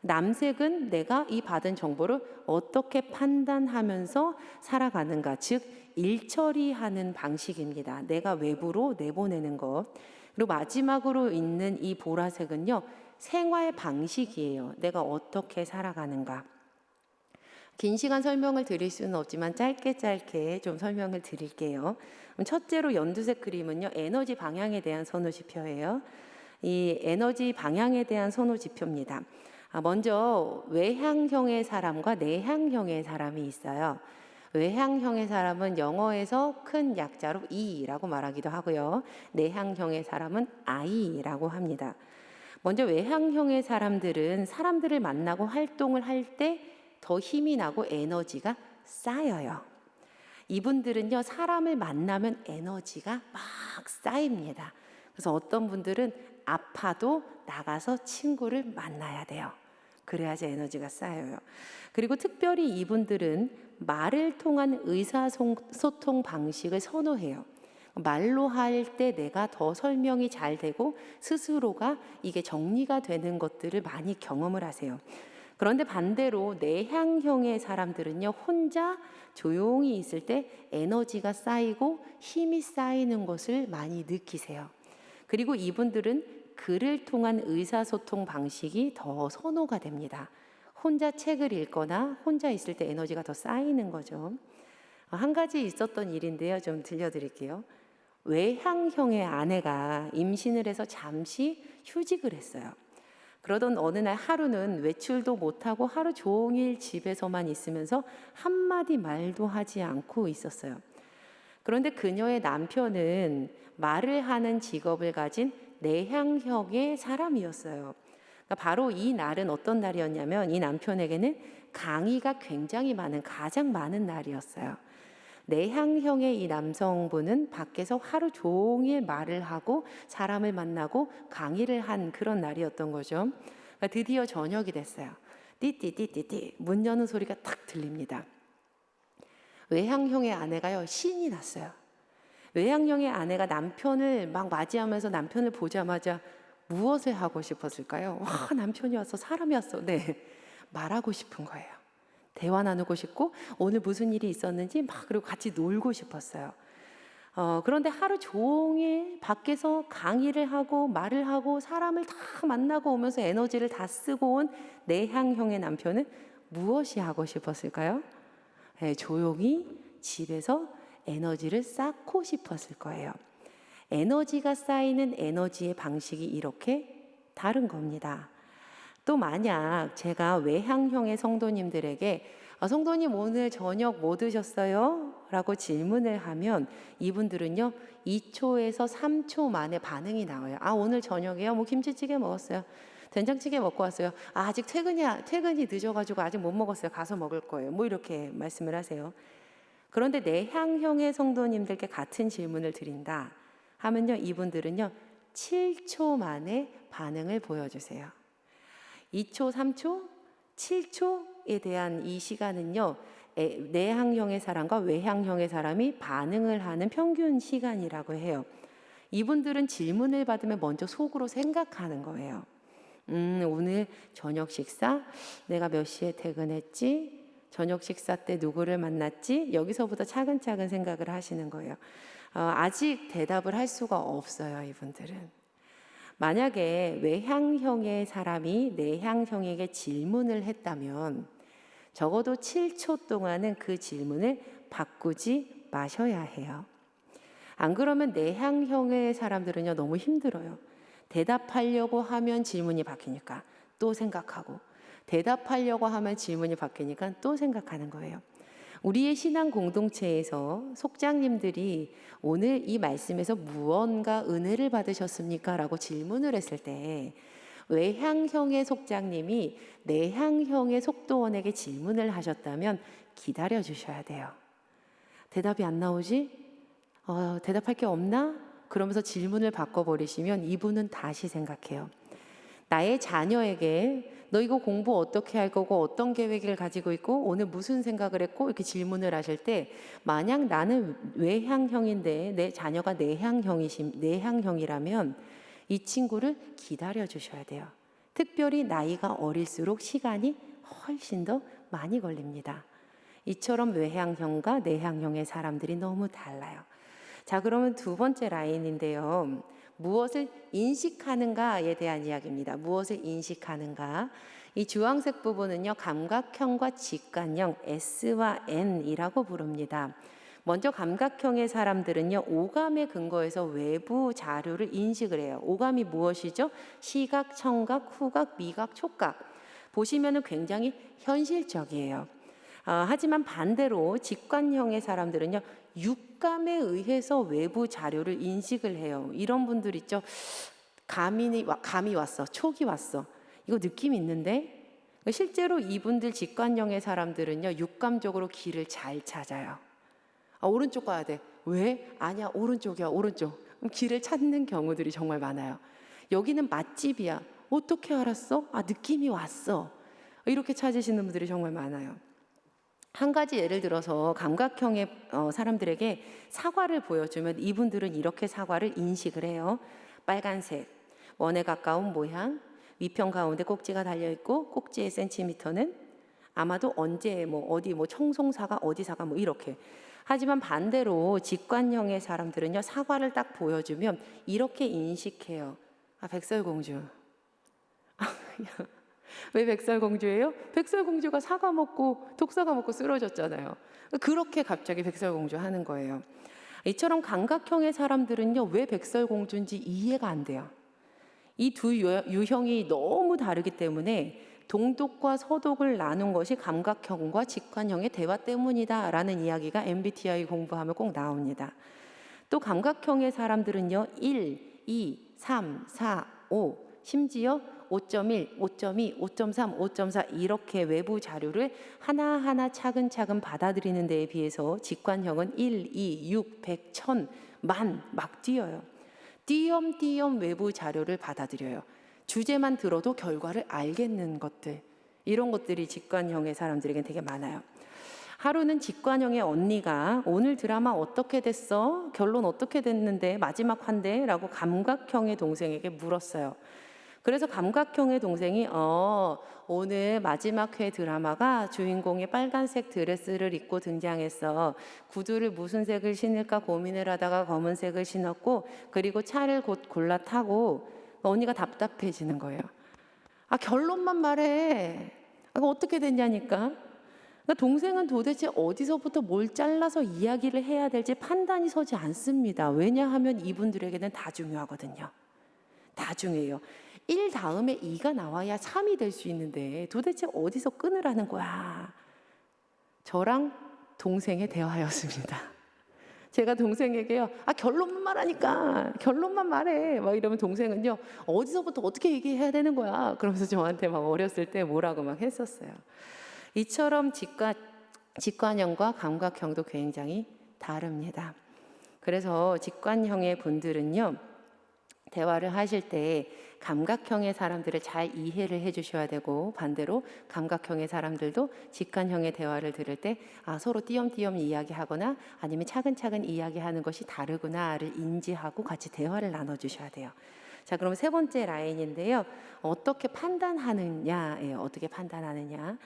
남색은 내가 이 받은 정보를 어떻게 판단하면서 살아가는가, 즉 일처리하는 방식입니다. 내가 외부로 내보내는 것. 그리고 마지막으로 있는 이 보라색은요, 생활 방식이에요. 내가 어떻게 살아가는가. 긴 시간 설명을 드릴 수는 없지만 짧게 좀 설명을 드릴게요. 그럼 첫째로 연두색 그림은요, 에너지 방향에 대한 선호 지표예요. 이 에너지 방향에 대한 선호 지표입니다. 먼저 외향형의 사람과 내향형의 사람이 있어요. 외향형의 사람은 영어에서 큰 약자로 E라고 말하기도 하고요. 내향형의 사람은 I라고 합니다. 먼저 외향형의 사람들은 사람들을 만나고 활동을 할 때 더 힘이 나고 에너지가 쌓여요. 이분들은요, 사람을 만나면 에너지가 막 쌓입니다. 그래서 어떤 분들은 아파도 나가서 친구를 만나야 돼요. 그래야지 에너지가 쌓여요. 그리고 특별히 이분들은 말을 통한 의사소통 방식을 선호해요. 말로 할 때 내가 더 설명이 잘 되고 스스로가 이게 정리가 되는 것들을 많이 경험을 하세요. 그런데 반대로 내향형의 사람들은요, 혼자 조용히 있을 때 에너지가 쌓이고 힘이 쌓이는 것을 많이 느끼세요. 그리고 이분들은 글을 통한 의사소통 방식이 더 선호가 됩니다. 혼자 책을 읽거나 혼자 있을 때 에너지가 더 쌓이는 거죠. 한 가지 있었던 일인데요, 좀 들려드릴게요. 외향형의 아내가 임신을 해서 잠시 휴직을 했어요. 그러던 어느 날 하루는 외출도 못하고 하루 종일 집에서만 있으면서 한마디 말도 하지 않고 있었어요. 그런데 그녀의 남편은 말을 하는 직업을 가진 내향형의 사람이었어요. 그러니까 바로 이 날은 어떤 날이었냐면 이 남편에게는 강의가 굉장히 많은, 가장 많은 날이었어요. 내향형의 이 남성분은 밖에서 하루 종일 말을 하고 사람을 만나고 강의를 한 그런 날이었던 거죠. 그러니까 드디어 저녁이 됐어요. 띠띠띠띠띠 문 여는 소리가 탁 들립니다. 외향형의 아내가요, 신이 났어요. 외향형의 아내가 남편을 막 맞이하면서 남편을 보자마자 무엇을 하고 싶었을까요? 와, 남편이 왔어, 사람이 왔어. 네, 말하고 싶은 거예요. 대화 나누고 싶고 오늘 무슨 일이 있었는지 막 그리고 같이 놀고 싶었어요. 그런데 하루 종일 밖에서 강의를 하고 말을 하고 사람을 다 만나고 오면서 에너지를 다 쓰고 온 내향형의 남편은 무엇이 하고 싶었을까요? 네, 조용히 집에서 에너지를 쌓고 싶었을 거예요. 에너지가 쌓이는 에너지의 방식이 이렇게 다른 겁니다. 또 만약 제가 외향형의 성도님들에게 성도님 오늘 저녁 뭐 드셨어요? 라고 질문을 하면 이분들은요 2초에서 3초 만에 반응이 나와요. 오늘 저녁에요? 뭐 김치찌개 먹었어요. 된장찌개 먹고 왔어요. 아직 퇴근이 늦어가지고 아직 못 먹었어요. 가서 먹을 거예요. 뭐 이렇게 말씀을 하세요. 그런데 내향형의 성도님들께 같은 질문을 드린다 하면요 이분들은요 7초 만에 반응을 보여주세요. 2초, 3초, 7초에 대한 이 시간은요 내향형의 사람과 외향형의 사람이 반응을 하는 평균 시간이라고 해요. 이분들은 질문을 받으면 먼저 속으로 생각하는 거예요. 오늘 저녁 식사 내가 몇 시에 퇴근했지? 저녁 식사 때 누구를 만났지? 여기서부터 차근차근 생각을 하시는 거예요. 아직 대답을 할 수가 없어요, 이분들은. 만약에 외향형의 사람이 내향형에게 질문을 했다면 적어도 7초 동안은 그 질문을 바꾸지 마셔야 해요. 안 그러면 내향형의 사람들은요 너무 힘들어요. 대답하려고 하면 질문이 바뀌니까 또 생각하고 대답하려고 하면 질문이 바뀌니까 또 생각하는 거예요. 우리의 신앙 공동체에서 속장님들이 오늘 이 말씀에서 무언가 은혜를 받으셨습니까? 라고 질문을 했을 때 외향형의 속장님이 내향형의 속도원에게 질문을 하셨다면 기다려 주셔야 돼요. 대답이 안 나오지? 대답할 게 없나? 그러면서 질문을 바꿔버리시면 이분은 다시 생각해요. 나의 자녀에게 너 이거 공부 어떻게 할 거고 어떤 계획을 가지고 있고 오늘 무슨 생각을 했고 이렇게 질문을 하실 때 만약 나는 외향형인데 내 자녀가 내향형이라면 이 친구를 기다려 주셔야 돼요. 특별히 나이가 어릴수록 시간이 훨씬 더 많이 걸립니다. 이처럼 외향형과 내향형의 사람들이 너무 달라요. 자, 그러면 두 번째 라인인데요. 무엇을 인식하는가에 대한 이야기입니다. 무엇을 인식하는가? 이 주황색 부분은요, 감각형과 직관형 S와 N이라고 부릅니다. 먼저 감각형의 사람들은요, 오감에 근거해서 외부 자료를 인식을 해요. 오감이 무엇이죠? 시각, 청각, 후각, 미각, 촉각. 보시면은 굉장히 현실적이에요. 하지만 반대로 직관형의 사람들은요, 육감에 의해서 외부 자료를 인식을 해요. 이런 분들 있죠. 감이 왔어. 촉이 왔어. 이거 느낌 있는데? 실제로 이분들 직관형의 사람들은요, 육감적으로 길을 잘 찾아요. 오른쪽 가야 돼. 왜? 아니야, 오른쪽이야, 오른쪽. 그럼 길을 찾는 경우들이 정말 많아요. 여기는 맛집이야. 어떻게 알았어? 느낌이 왔어. 이렇게 찾으시는 분들이 정말 많아요. 한 가지 예를 들어서 감각형의 사람들에게 사과를 보여주면 이분들은 이렇게 사과를 인식을 해요. 빨간색, 원에 가까운 모양, 위편 가운데 꼭지가 달려있고 꼭지의 센티미터는 아마도 언제 어디 청송사가 어디사가 이렇게. 하지만 반대로 직관형의 사람들은요, 사과를 딱 보여주면 이렇게 인식해요. 백설공주. 왜 백설공주예요? 백설공주가 사과 먹고 독사가 먹고 쓰러졌잖아요. 그렇게 갑자기 백설공주 하는 거예요. 이처럼 감각형의 사람들은요, 왜 백설공주인지 이해가 안 돼요. 이 두 유형이 너무 다르기 때문에 동독과 서독을 나눈 것이 감각형과 직관형의 대화 때문이다라는 이야기가 MBTI 공부하면 꼭 나옵니다. 또 감각형의 사람들은요, 1, 2, 3, 4, 5, 심지어 5.1, 5.2, 5.3, 5.4 이렇게 외부 자료를 하나하나 차근차근 받아들이는 데에 비해서 직관형은 1, 2, 6, 100, 1000, 만 막 뛰어요. 띄엄띄엄 외부 자료를 받아들여요. 주제만 들어도 결과를 알겠는 것들, 이런 것들이 직관형의 사람들에게 되게 많아요. 하루는 직관형의 언니가 오늘 드라마 어떻게 됐어? 결론 어떻게 됐는데? 마지막 화인데? 라고 감각형의 동생에게 물었어요. 그래서 감각형의 동생이 오늘 마지막 회 드라마가 주인공이 빨간색 드레스를 입고 등장했어. 구두를 무슨 색을 신을까 고민을 하다가 검은색을 신었고, 그리고 차를 곧 골라 타고. 언니가 답답해지는 거예요. 결론만 말해. 어떻게 됐냐니까. 그러니까 동생은 도대체 어디서부터 뭘 잘라서 이야기를 해야 될지 판단이 서지 않습니다. 왜냐하면 이분들에게는 다 중요하거든요. 다 중요해요. 1 다음에 2가 나와야 3이 될 수 있는데 도대체 어디서 끊으라는 거야. 저랑 동생의 대화였습니다. 제가 동생에게요, 결론만 말하니까, 결론만 말해. 이러면 동생은요, 어디서부터 어떻게 얘기해야 되는 거야. 그러면서 저한테 어렸을 때 뭐라고 했었어요. 이처럼 직관형과 감각형도 굉장히 다릅니다. 그래서 직관형의 분들은요, 대화를 하실 때 감각형의 사람들을 잘 이해를 해주셔야 되고, 반대로 감각형의 사람들도 직관형의 대화를 들을 때 서로 띄엄띄엄 이야기하거나 아니면 차근차근 이야기하는 것이 다르구나를 인지하고 같이 대화를 나눠주셔야 돼요. 자, 그럼 세 번째 라인인데요. 어떻게 판단하느냐, 어떻게 판단하느냐,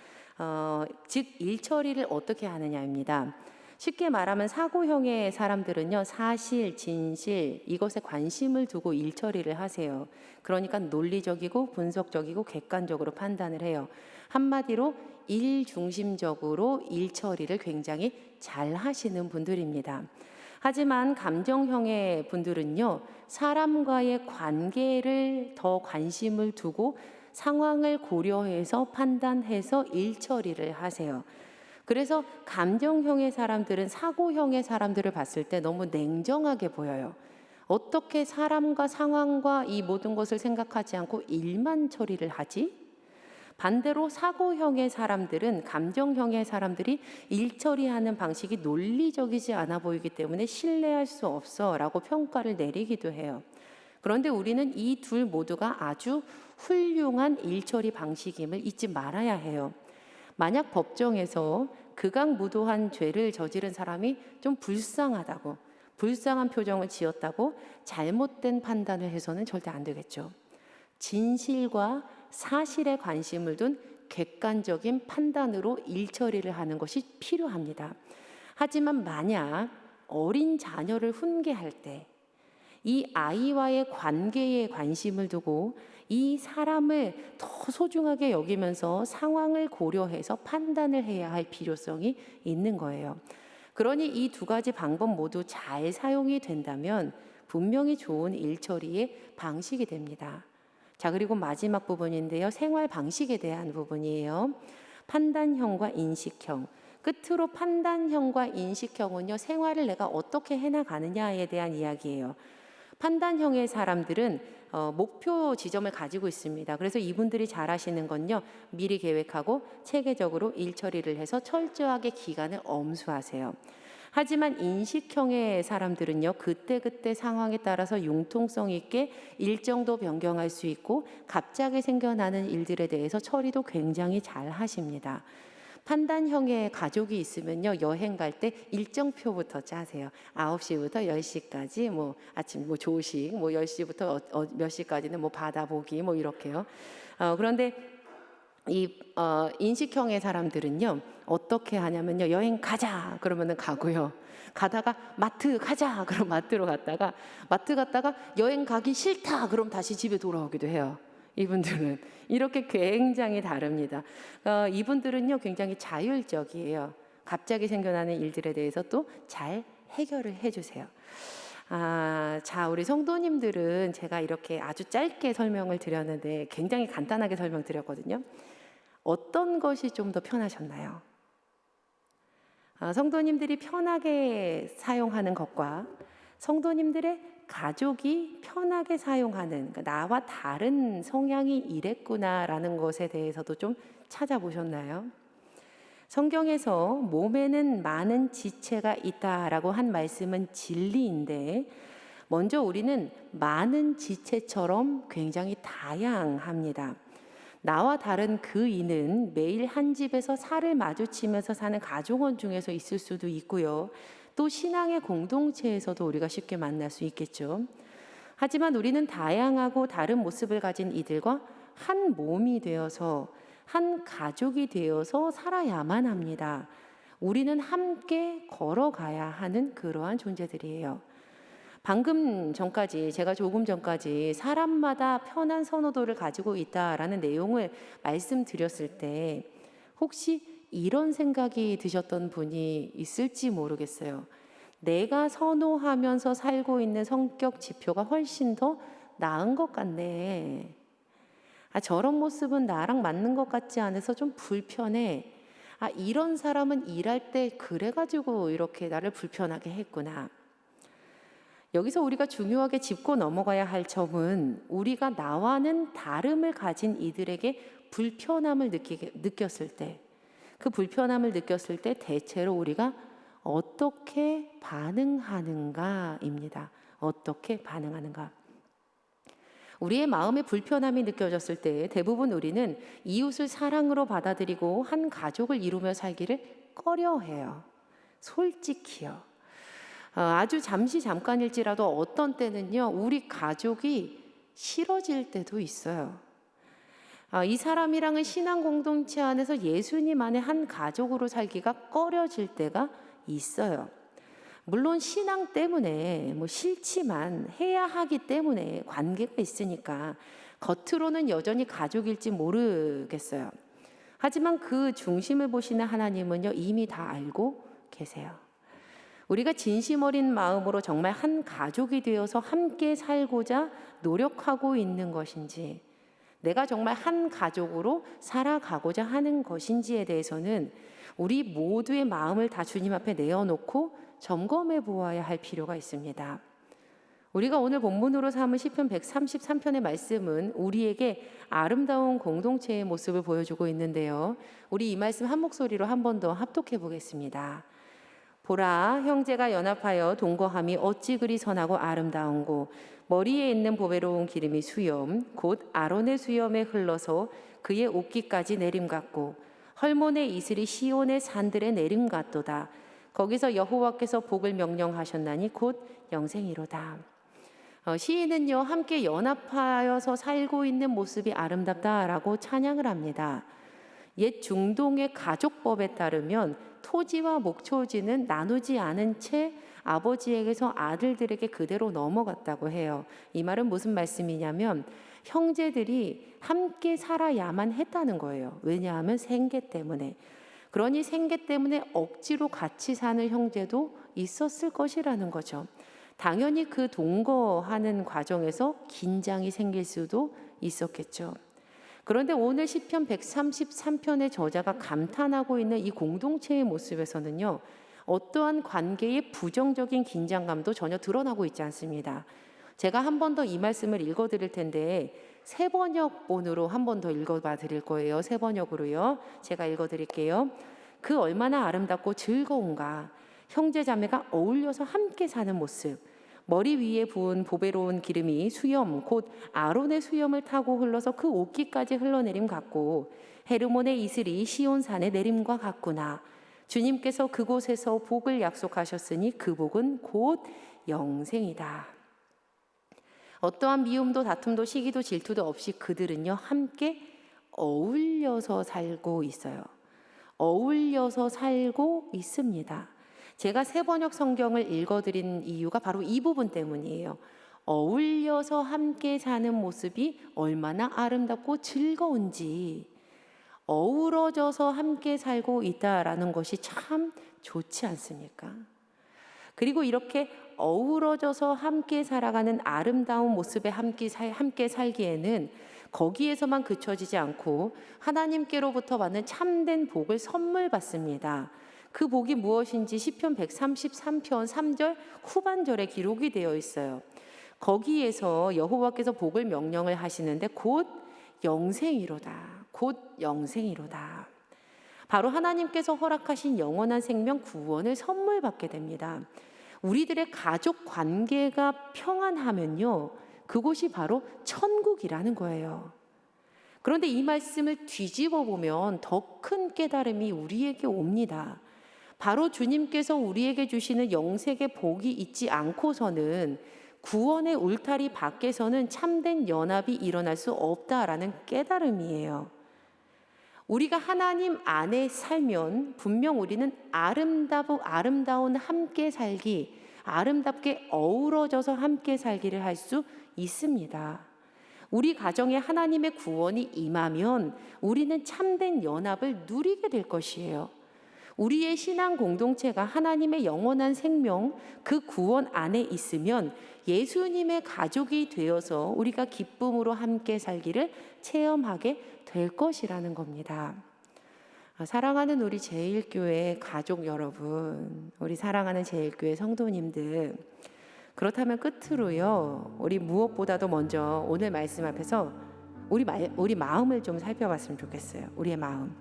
즉 일처리를 어떻게 하느냐입니다. 쉽게 말하면 사고형의 사람들은요, 사실, 진실 이것에 관심을 두고 일처리를 하세요. 그러니까 논리적이고 분석적이고 객관적으로 판단을 해요. 한마디로 일중심적으로 일처리를 굉장히 잘 하시는 분들입니다. 하지만 감정형의 분들은요, 사람과의 관계를 더 관심을 두고 상황을 고려해서 판단해서 일처리를 하세요. 그래서 감정형의 사람들은 사고형의 사람들을 봤을 때 너무 냉정하게 보여요. 어떻게 사람과 상황과 이 모든 것을 생각하지 않고 일만 처리를 하지? 반대로 사고형의 사람들은, 감정형의 사람들이 일 처리하는 방식이 논리적이지 않아 보이기 때문에 신뢰할 수 없어 라고 평가를 내리기도 해요. 그런데 우리는 이 둘 모두가 아주 훌륭한 일 처리 방식임을 잊지 말아야 해요. 만약 법정에서 극악무도한 죄를 저지른 사람이 좀 불쌍하다고, 불쌍한 표정을 지었다고 잘못된 판단을 해서는 절대 안 되겠죠. 진실과 사실에 관심을 둔 객관적인 판단으로 일처리를 하는 것이 필요합니다. 하지만 만약 어린 자녀를 훈계할 때 이 아이와의 관계에 관심을 두고 이 사람을 더 소중하게 여기면서 상황을 고려해서 판단을 해야 할 필요성이 있는 거예요. 그러니 이 두 가지 방법 모두 잘 사용이 된다면 분명히 좋은 일처리의 방식이 됩니다. 자, 그리고 마지막 부분인데요. 생활 방식에 대한 부분이에요. 판단형과 인식형. 끝으로 판단형과 인식형은요, 생활을 내가 어떻게 해나가느냐에 대한 이야기예요. 판단형의 사람들은 목표 지점을 가지고 있습니다. 그래서 이분들이 잘 하시는 건요, 미리 계획하고 체계적으로 일 처리를 해서 철저하게 기간을 엄수하세요. 하지만 인식형의 사람들은요, 그때그때 상황에 따라서 융통성 있게 일정도 변경할 수 있고 갑자기 생겨나는 일들에 대해서 처리도 굉장히 잘 하십니다. 판단형의 가족이 있으면요, 여행 갈 때 일정표부터 짜세요. 9시부터 10시까지 뭐 아침 뭐 조식, 뭐 10시부터 몇 시까지는 뭐 바다 보기 뭐 이렇게요. 그런데 이 인식형의 사람들은요, 어떻게 하냐면요, 여행 가자 그러면은 가고요. 가다가 마트 가자 그럼 마트로 갔다가 마트 갔다가 여행 가기 싫다 그럼 다시 집에 돌아오기도 해요. 이분들은 이렇게 굉장히 다릅니다. 이분들은요, 굉장히 자율적이에요. 갑자기 생겨나는 일들에 대해서 또 잘 해결을 해주세요. 자, 우리 성도님들은 제가 이렇게 아주 짧게 설명을 드렸는데 굉장히 간단하게 설명드렸거든요. 어떤 것이 좀 더 편하셨나요? 성도님들이 편하게 사용하는 것과 성도님들의 가족이 편하게 사용하는, 그러니까 나와 다른 성향이 이랬구나라는 것에 대해서도 좀 찾아보셨나요? 성경에서 몸에는 많은 지체가 있다라고 한 말씀은 진리인데, 먼저 우리는 많은 지체처럼 굉장히 다양합니다. 나와 다른 그 이는 매일 한 집에서 살을 마주치면서 사는 가족원 중에서 있을 수도 있고요. 또 신앙의 공동체에서도 우리가 쉽게 만날 수 있겠죠. 하지만 우리는 다양하고 다른 모습을 가진 이들과 한 몸이 되어서 한 가족이 되어서 살아야만 합니다. 우리는 함께 걸어가야 하는 그러한 존재들이에요. 조금 전까지 사람마다 편한 선호도를 가지고 있다라는 내용을 말씀드렸을 때 혹시 이런 생각이 드셨던 분이 있을지 모르겠어요. 내가 선호하면서 살고 있는 성격 지표가 훨씬 더 나은 것 같네. 저런 모습은 나랑 맞는 것 같지 않아서 좀 불편해. 이런 사람은 일할 때 그래가지고 이렇게 나를 불편하게 했구나. 여기서 우리가 중요하게 짚고 넘어가야 할 점은 우리가 나와는 다름을 가진 이들에게 불편함을 느꼈을 때, 그 불편함을 느꼈을 때 대체로 우리가 어떻게 반응하는가입니다. 어떻게 반응하는가. 우리의 마음에 불편함이 느껴졌을 때 대부분 우리는 이웃을 사랑으로 받아들이고 한 가족을 이루며 살기를 꺼려해요. 솔직히요. 아주 잠깐일지라도 어떤 때는요, 우리 가족이 싫어질 때도 있어요. 이 사람이랑은 신앙 공동체 안에서 예수님 안에 한 가족으로 살기가 꺼려질 때가 있어요. 물론 신앙 때문에 싫지만 해야 하기 때문에 관계가 있으니까 겉으로는 여전히 가족일지 모르겠어요. 하지만 그 중심을 보시는 하나님은요, 이미 다 알고 계세요. 우리가 진심 어린 마음으로 정말 한 가족이 되어서 함께 살고자 노력하고 있는 것인지, 내가 정말 한 가족으로 살아가고자 하는 것인지에 대해서는 우리 모두의 마음을 다 주님 앞에 내어놓고 점검해 보아야 할 필요가 있습니다. 우리가 오늘 본문으로 삼은 시편 133편의 말씀은 우리에게 아름다운 공동체의 모습을 보여주고 있는데요. 우리 이 말씀 한 목소리로 한 번 더 합독해 보겠습니다. 보라, 형제가 연합하여 동거함이 어찌 그리 선하고 아름다운고, 머리에 있는 보배로운 기름이 수염 곧 아론의 수염에 흘러서 그의 옷깃까지 내림 같고, 헐몬의 이슬이 시온의 산들의 내림 같도다. 거기서 여호와께서 복을 명령하셨나니 곧 영생이로다. 시인은요, 함께 연합하여서 살고 있는 모습이 아름답다라고 찬양을 합니다. 옛 중동의 가족법에 따르면 토지와 목초지는 나누지 않은 채 아버지에게서 아들들에게 그대로 넘어갔다고 해요. 이 말은 무슨 말씀이냐면 형제들이 함께 살아야만 했다는 거예요. 왜냐하면 생계 때문에. 그러니 생계 때문에 억지로 같이 사는 형제도 있었을 것이라는 거죠. 당연히 그 동거하는 과정에서 긴장이 생길 수도 있었겠죠. 그런데 오늘 시편 133편의 저자가 감탄하고 있는 이 공동체의 모습에서는요, 어떠한 관계의 부정적인 긴장감도 전혀 드러나고 있지 않습니다. 제가 한 번 더 이 말씀을 읽어드릴 텐데 새 번역본으로 한 번 더 읽어봐 드릴 거예요. 새 번역으로요. 제가 읽어드릴게요. 그 얼마나 아름답고 즐거운가. 형제 자매가 어울려서 함께 사는 모습. 머리 위에 부은 보배로운 기름이 수염 곧 아론의 수염을 타고 흘러서 그 옷깃까지 흘러내림 같고 헤르몬의 이슬이 시온산의 내림과 같구나. 주님께서 그곳에서 복을 약속하셨으니 그 복은 곧 영생이다. 어떠한 미움도 다툼도 시기도 질투도 없이 그들은요 함께 어울려서 살고 있어요. 어울려서 살고 있습니다. 제가 새 번역 성경을 읽어드린 이유가 바로 이 부분 때문이에요. 어울려서 함께 사는 모습이 얼마나 아름답고 즐거운지, 어우러져서 함께 살고 있다라는 것이 참 좋지 않습니까? 그리고 이렇게 어우러져서 함께 살아가는 아름다운 모습에 함께 살기에는 거기에서만 그쳐지지 않고 하나님께로부터 받는 참된 복을 선물 받습니다. 그 복이 무엇인지 시편 133편 3절 후반절에 기록이 되어 있어요. 거기에서 여호와께서 복을 명령을 하시는데 곧 영생이로다. 곧 영생이로다. 바로 하나님께서 허락하신 영원한 생명 구원을 선물 받게 됩니다. 우리들의 가족 관계가 평안하면요, 그곳이 바로 천국이라는 거예요. 그런데 이 말씀을 뒤집어 보면 더 큰 깨달음이 우리에게 옵니다. 바로 주님께서 우리에게 주시는 영생의 복이 있지 않고서는 구원의 울타리 밖에서는 참된 연합이 일어날 수 없다라는 깨달음이에요. 우리가 하나님 안에 살면 분명 우리는 아름다운 함께 살기, 아름답게 어우러져서 함께 살기를 할 수 있습니다. 우리 가정에 하나님의 구원이 임하면 우리는 참된 연합을 누리게 될 것이에요. 우리의 신앙 공동체가 하나님의 영원한 생명, 그 구원 안에 있으면 예수님의 가족이 되어서 우리가 기쁨으로 함께 살기를 체험하게 될 것이라는 겁니다. 사랑하는 우리 제일교회 가족 여러분, 우리 사랑하는 제일교회 성도님들, 그렇다면 끝으로요, 우리 무엇보다도 먼저 오늘 말씀 앞에서 우리 마음을 좀 살펴봤으면 좋겠어요. 우리의 마음.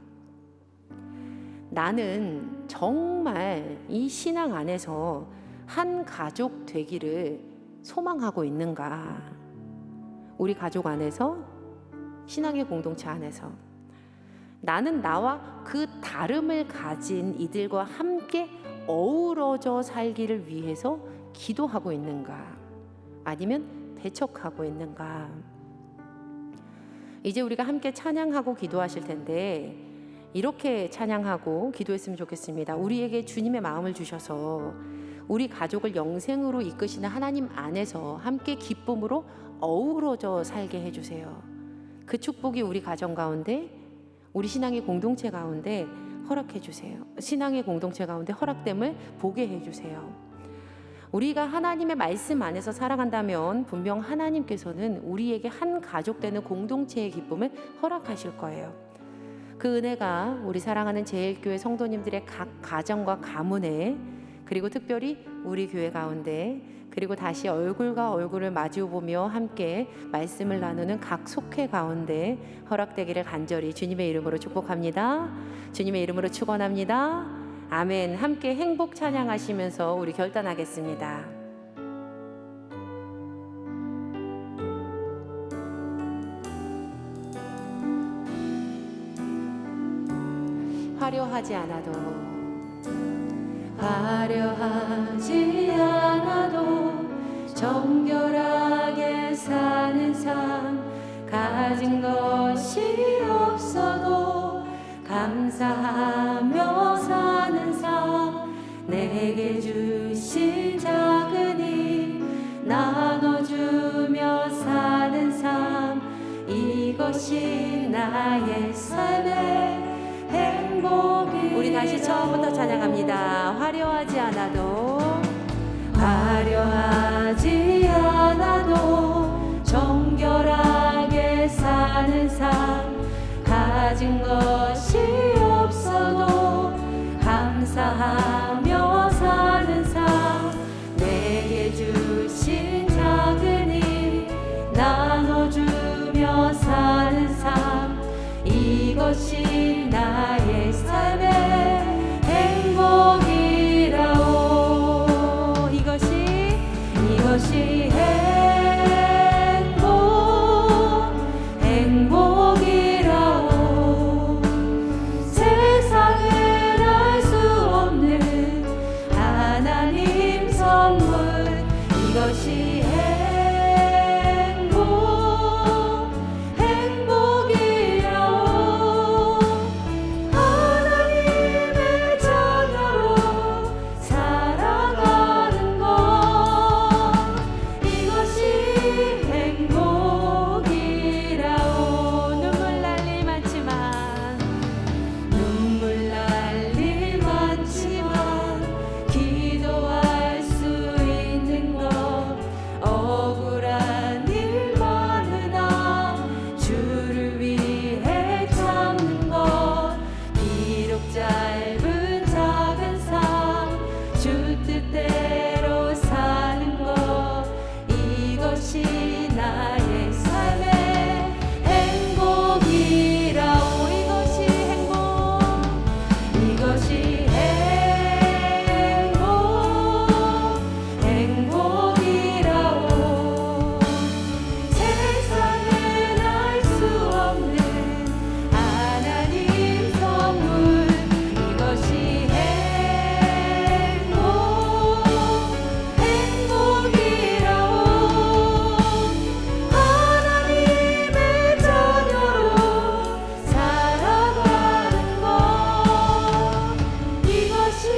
나는 정말 이 신앙 안에서 한 가족 되기를 소망하고 있는가? 우리 가족 안에서, 신앙의 공동체 안에서 나는 나와 그 다름을 가진 이들과 함께 어우러져 살기를 위해서 기도하고 있는가? 아니면 배척하고 있는가? 이제 우리가 함께 찬양하고 기도하실 텐데 이렇게 찬양하고 기도했으면 좋겠습니다. 우리에게 주님의 마음을 주셔서 우리 가족을 영생으로 이끄시는 하나님 안에서 함께 기쁨으로 어우러져 살게 해주세요. 그 축복이 우리 가정 가운데, 우리 신앙의 공동체 가운데 허락해 주세요. 신앙의 공동체 가운데 허락됨을 보게 해주세요. 우리가 하나님의 말씀 안에서 살아간다면 분명 하나님께서는 우리에게 한 가족 되는 공동체의 기쁨을 허락하실 거예요. 그 은혜가 우리 사랑하는 제일교회 성도님들의 각 가정과 가문에, 그리고 특별히 우리 교회 가운데, 그리고 다시 얼굴과 얼굴을 마주보며 함께 말씀을 나누는 각 속회 가운데 허락되기를 간절히 주님의 이름으로 축복합니다. 주님의 이름으로 축원합니다. 아멘. 함께 행복 찬양하시면서 우리 결단하겠습니다. 화려하지 않아도 정결하게 사는 삶 가진 것이 없어도 감사하며 사는 삶 내게 주신 작은 힘 나눠주며 사는 삶 이것이 나의 삶의 행복이 우리 다시 처음부터 찬양합니다. 화려하지 않아도 정결하게 사는 삶 가진 것이 없어도 감사하며 사는 삶 내게 주신 작은 힘 나눠주며 사는 삶 이것이 나의 삶의 행복이라오 이것이 행복이라오 세상에 알 수 없는 하나님 선물 이것이 행복이라오 하나님의 자녀로 살아가는 것 이것이 행복이라오 눈물 날 일 많지만 기도할 수 있는 것 억울한 일 많으나 주를 위해 참는 것 비록 짧은 작은 삶 주 뜻대로 사는 것 이것이 나의 삶의 행복이라오 이것이 행복이라오 세상엔 알 수 없는 하나님 선물 이것이 행복이라오 하나님의 자녀로 살아가는 것 이것이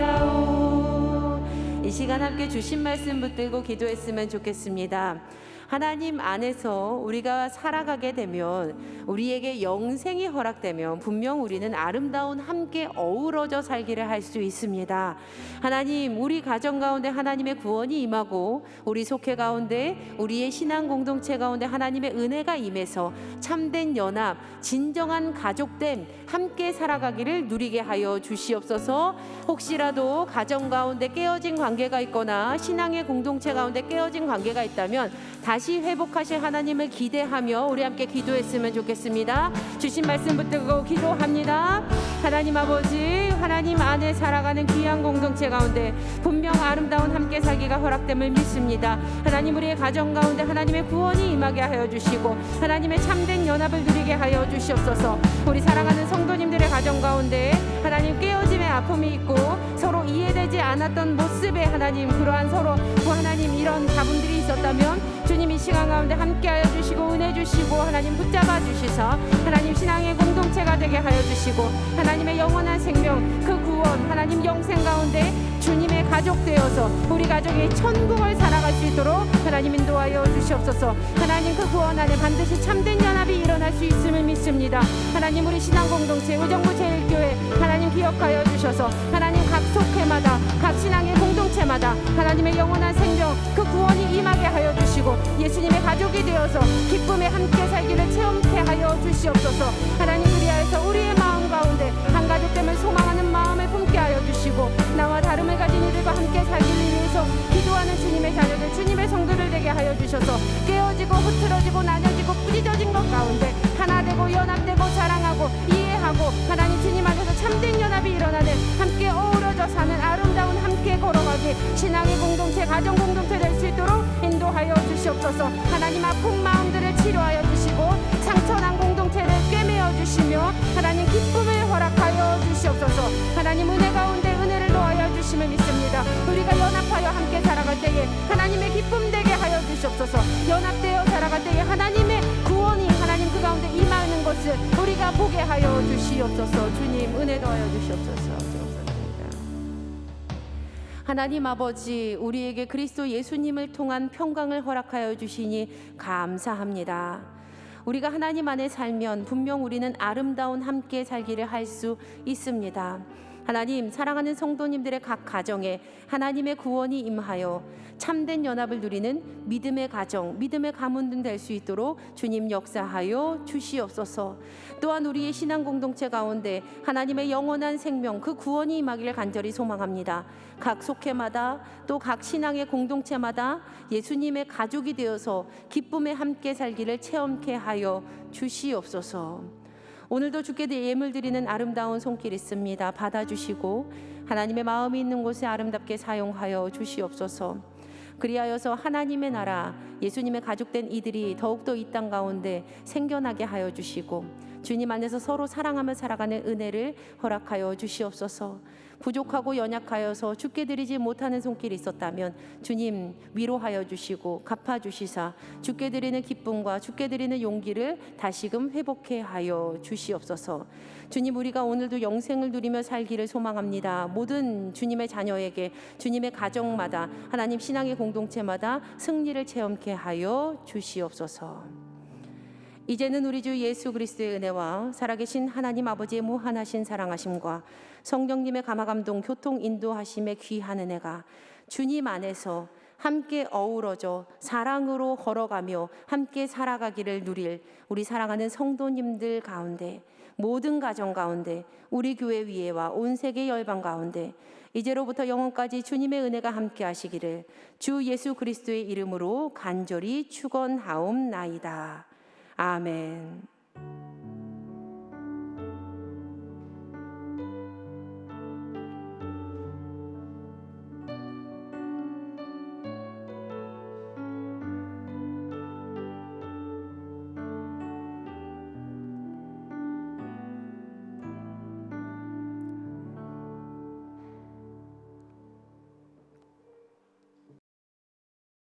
행복이라오 이 시간 함께 주신 말씀 붙들고 기도했으면 좋겠습니다. 하나님 안에서 우리가 살아가게 되면 우리에게 영생이 허락되면 분명 우리는 아름다운 함께 어우러져 살기를 할 수 있습니다. 하나님 우리 가정 가운데 하나님의 구원이 임하고 우리 속회 가운데 우리의 신앙 공동체 가운데 하나님의 은혜가 임해서 참된 연합 진정한 가족됨 함께 살아가기를 누리게 하여 주시옵소서. 혹시라도 가정 가운데 깨어진 관계가 있거나 신앙의 공동체 가운데 깨어진 관계가 있다면 다시 회복하실 하나님을 기대하며 우리 함께 기도했으면 좋겠습니다. 주신 말씀 붙들고 기도합니다. 하나님 아버지 하나님 안에 살아가는 귀한 공동체 가운데 분명 아름다운 함께 살기가 허락됨을 믿습니다. 하나님 우리의 가정 가운데 하나님의 구원이 임하게 하여 주시고 하나님의 참된 연합을 누리게 하여 주시옵소서. 우리 사랑하는 성도님들의 가정 가운데 하나님 깨어짐의 아픔이 있고 서로 이해되지 않았던 모습에 하나님 그러한 서로 하나님 이런 다분들이 있었다면 주님 이 시간 가운데 함께하여 주시고 은혜 주시고 하나님 붙잡아 주시서 하나님 신앙의 공동체가 되게 하여 주시고 하나님의 영원한 생명 그 구원 하나님 영생 가운데 주님의 가족 되어서 우리 가족이 천국을 살아갈 수 있도록 하나님 인도하여 주시옵소서. 하나님 그 구원 안에 반드시 참된 연합이 일어날 수 있음을 믿습니다. 하나님 우리 신앙 공동체 의정부 제일교회 하나님 기억하여 주셔서 하나님 각 속회마다 각 신앙의 공동체마다 하나님의 영원한 생명 그 구원이 임하게 하여 주시고 예수님의 가족이 되어서 기쁨에 함께 살기를 체험케 하여 주시옵소서. 하나님 그리하여서 우리의 마음 가운데 한 가족됨을 소망하는 마음을 품게 하여 주시고 나와 다름을 가진 이들과 함께 살기를 위해서 기도하는 주님의 자녀들 주님의 성도들 되게 하여 주셔서 깨어지고 흐트러지고 나눠지고 부딪혀진 것 가운데 하나 되고 연합되고 사랑하고 이해하고 하나님 주님 안에서 참된 연합이 일어나는 함께 어우러져 사는 아름다운 함께 걸어가기 신앙의 공동체 가정 공동체 될 수 있도록 인도하여 주시옵소서. 하나님 아픈 마음들을 치료하여 주시고 상처난 공동체를 꿰매어 주시며 하나님 기쁨을 허락하여 주시옵소서. 하나님 은혜 가운데 은혜를 더하여 주심을 믿습니다. 아니라 우리가 연합하여 함께 살아갈 때에 하나님의 기쁨 되게 하여 주시옵소서. 연합되어 살아갈 때에 하나님의 구원이 하나님 그 가운데 임하는 것을 우리가 보게 하여 주시옵소서. 주님 은혜 더하여 주시옵소서. 하나님 아버지, 우리에게 그리스도 예수님을 통한 평강을 허락하여 주시니 감사합니다. 우리가 하나님 안에 살면 분명 우리는 아름다운 함께 살기를 할 수 있습니다. 하나님, 사랑하는 성도님들의 각 가정에 하나님의 구원이 임하여 참된 연합을 누리는 믿음의 가정, 믿음의 가문 될 수 있도록 주님 역사하여 주시옵소서. 또한 우리의 신앙 공동체 가운데 하나님의 영원한 생명, 그 구원이 임하기를 간절히 소망합니다. 각 속회마다 또 각 신앙의 공동체마다 예수님의 가족이 되어서 기쁨에 함께 살기를 체험케 하여 주시옵소서. 오늘도 주께 예물 드리는 아름다운 손길 있습니다. 받아주시고 하나님의 마음이 있는 곳에 아름답게 사용하여 주시옵소서. 그리하여서 하나님의 나라, 예수님의 가족된 이들이 더욱더 이 땅 가운데 생겨나게 하여 주시고 주님 안에서 서로 사랑하며 살아가는 은혜를 허락하여 주시옵소서. 부족하고 연약하여서 주께 드리지 못하는 손길이 있었다면 주님 위로하여 주시고 갚아주시사 주께 드리는 기쁨과 주께 드리는 용기를 다시금 회복해 하여 주시옵소서. 주님, 우리가 오늘도 영생을 누리며 살기를 소망합니다. 모든 주님의 자녀에게, 주님의 가정마다, 하나님 신앙의 공동체마다 승리를 체험케 하여 주시옵소서. 이제는 우리 주 예수 그리스도의 은혜와 살아계신 하나님 아버지의 무한하신 사랑하심과 성령님의 감화감동 교통 인도하심의 귀한 은혜가 주님 안에서 함께 어우러져 사랑으로 걸어가며 함께 살아가기를 누릴 우리 사랑하는 성도님들 가운데, 모든 가정 가운데, 우리 교회 위에와 온 세계 열방 가운데 이제로부터 영원까지 주님의 은혜가 함께 하시기를 주 예수 그리스도의 이름으로 간절히 축원하옵나이다. 아멘.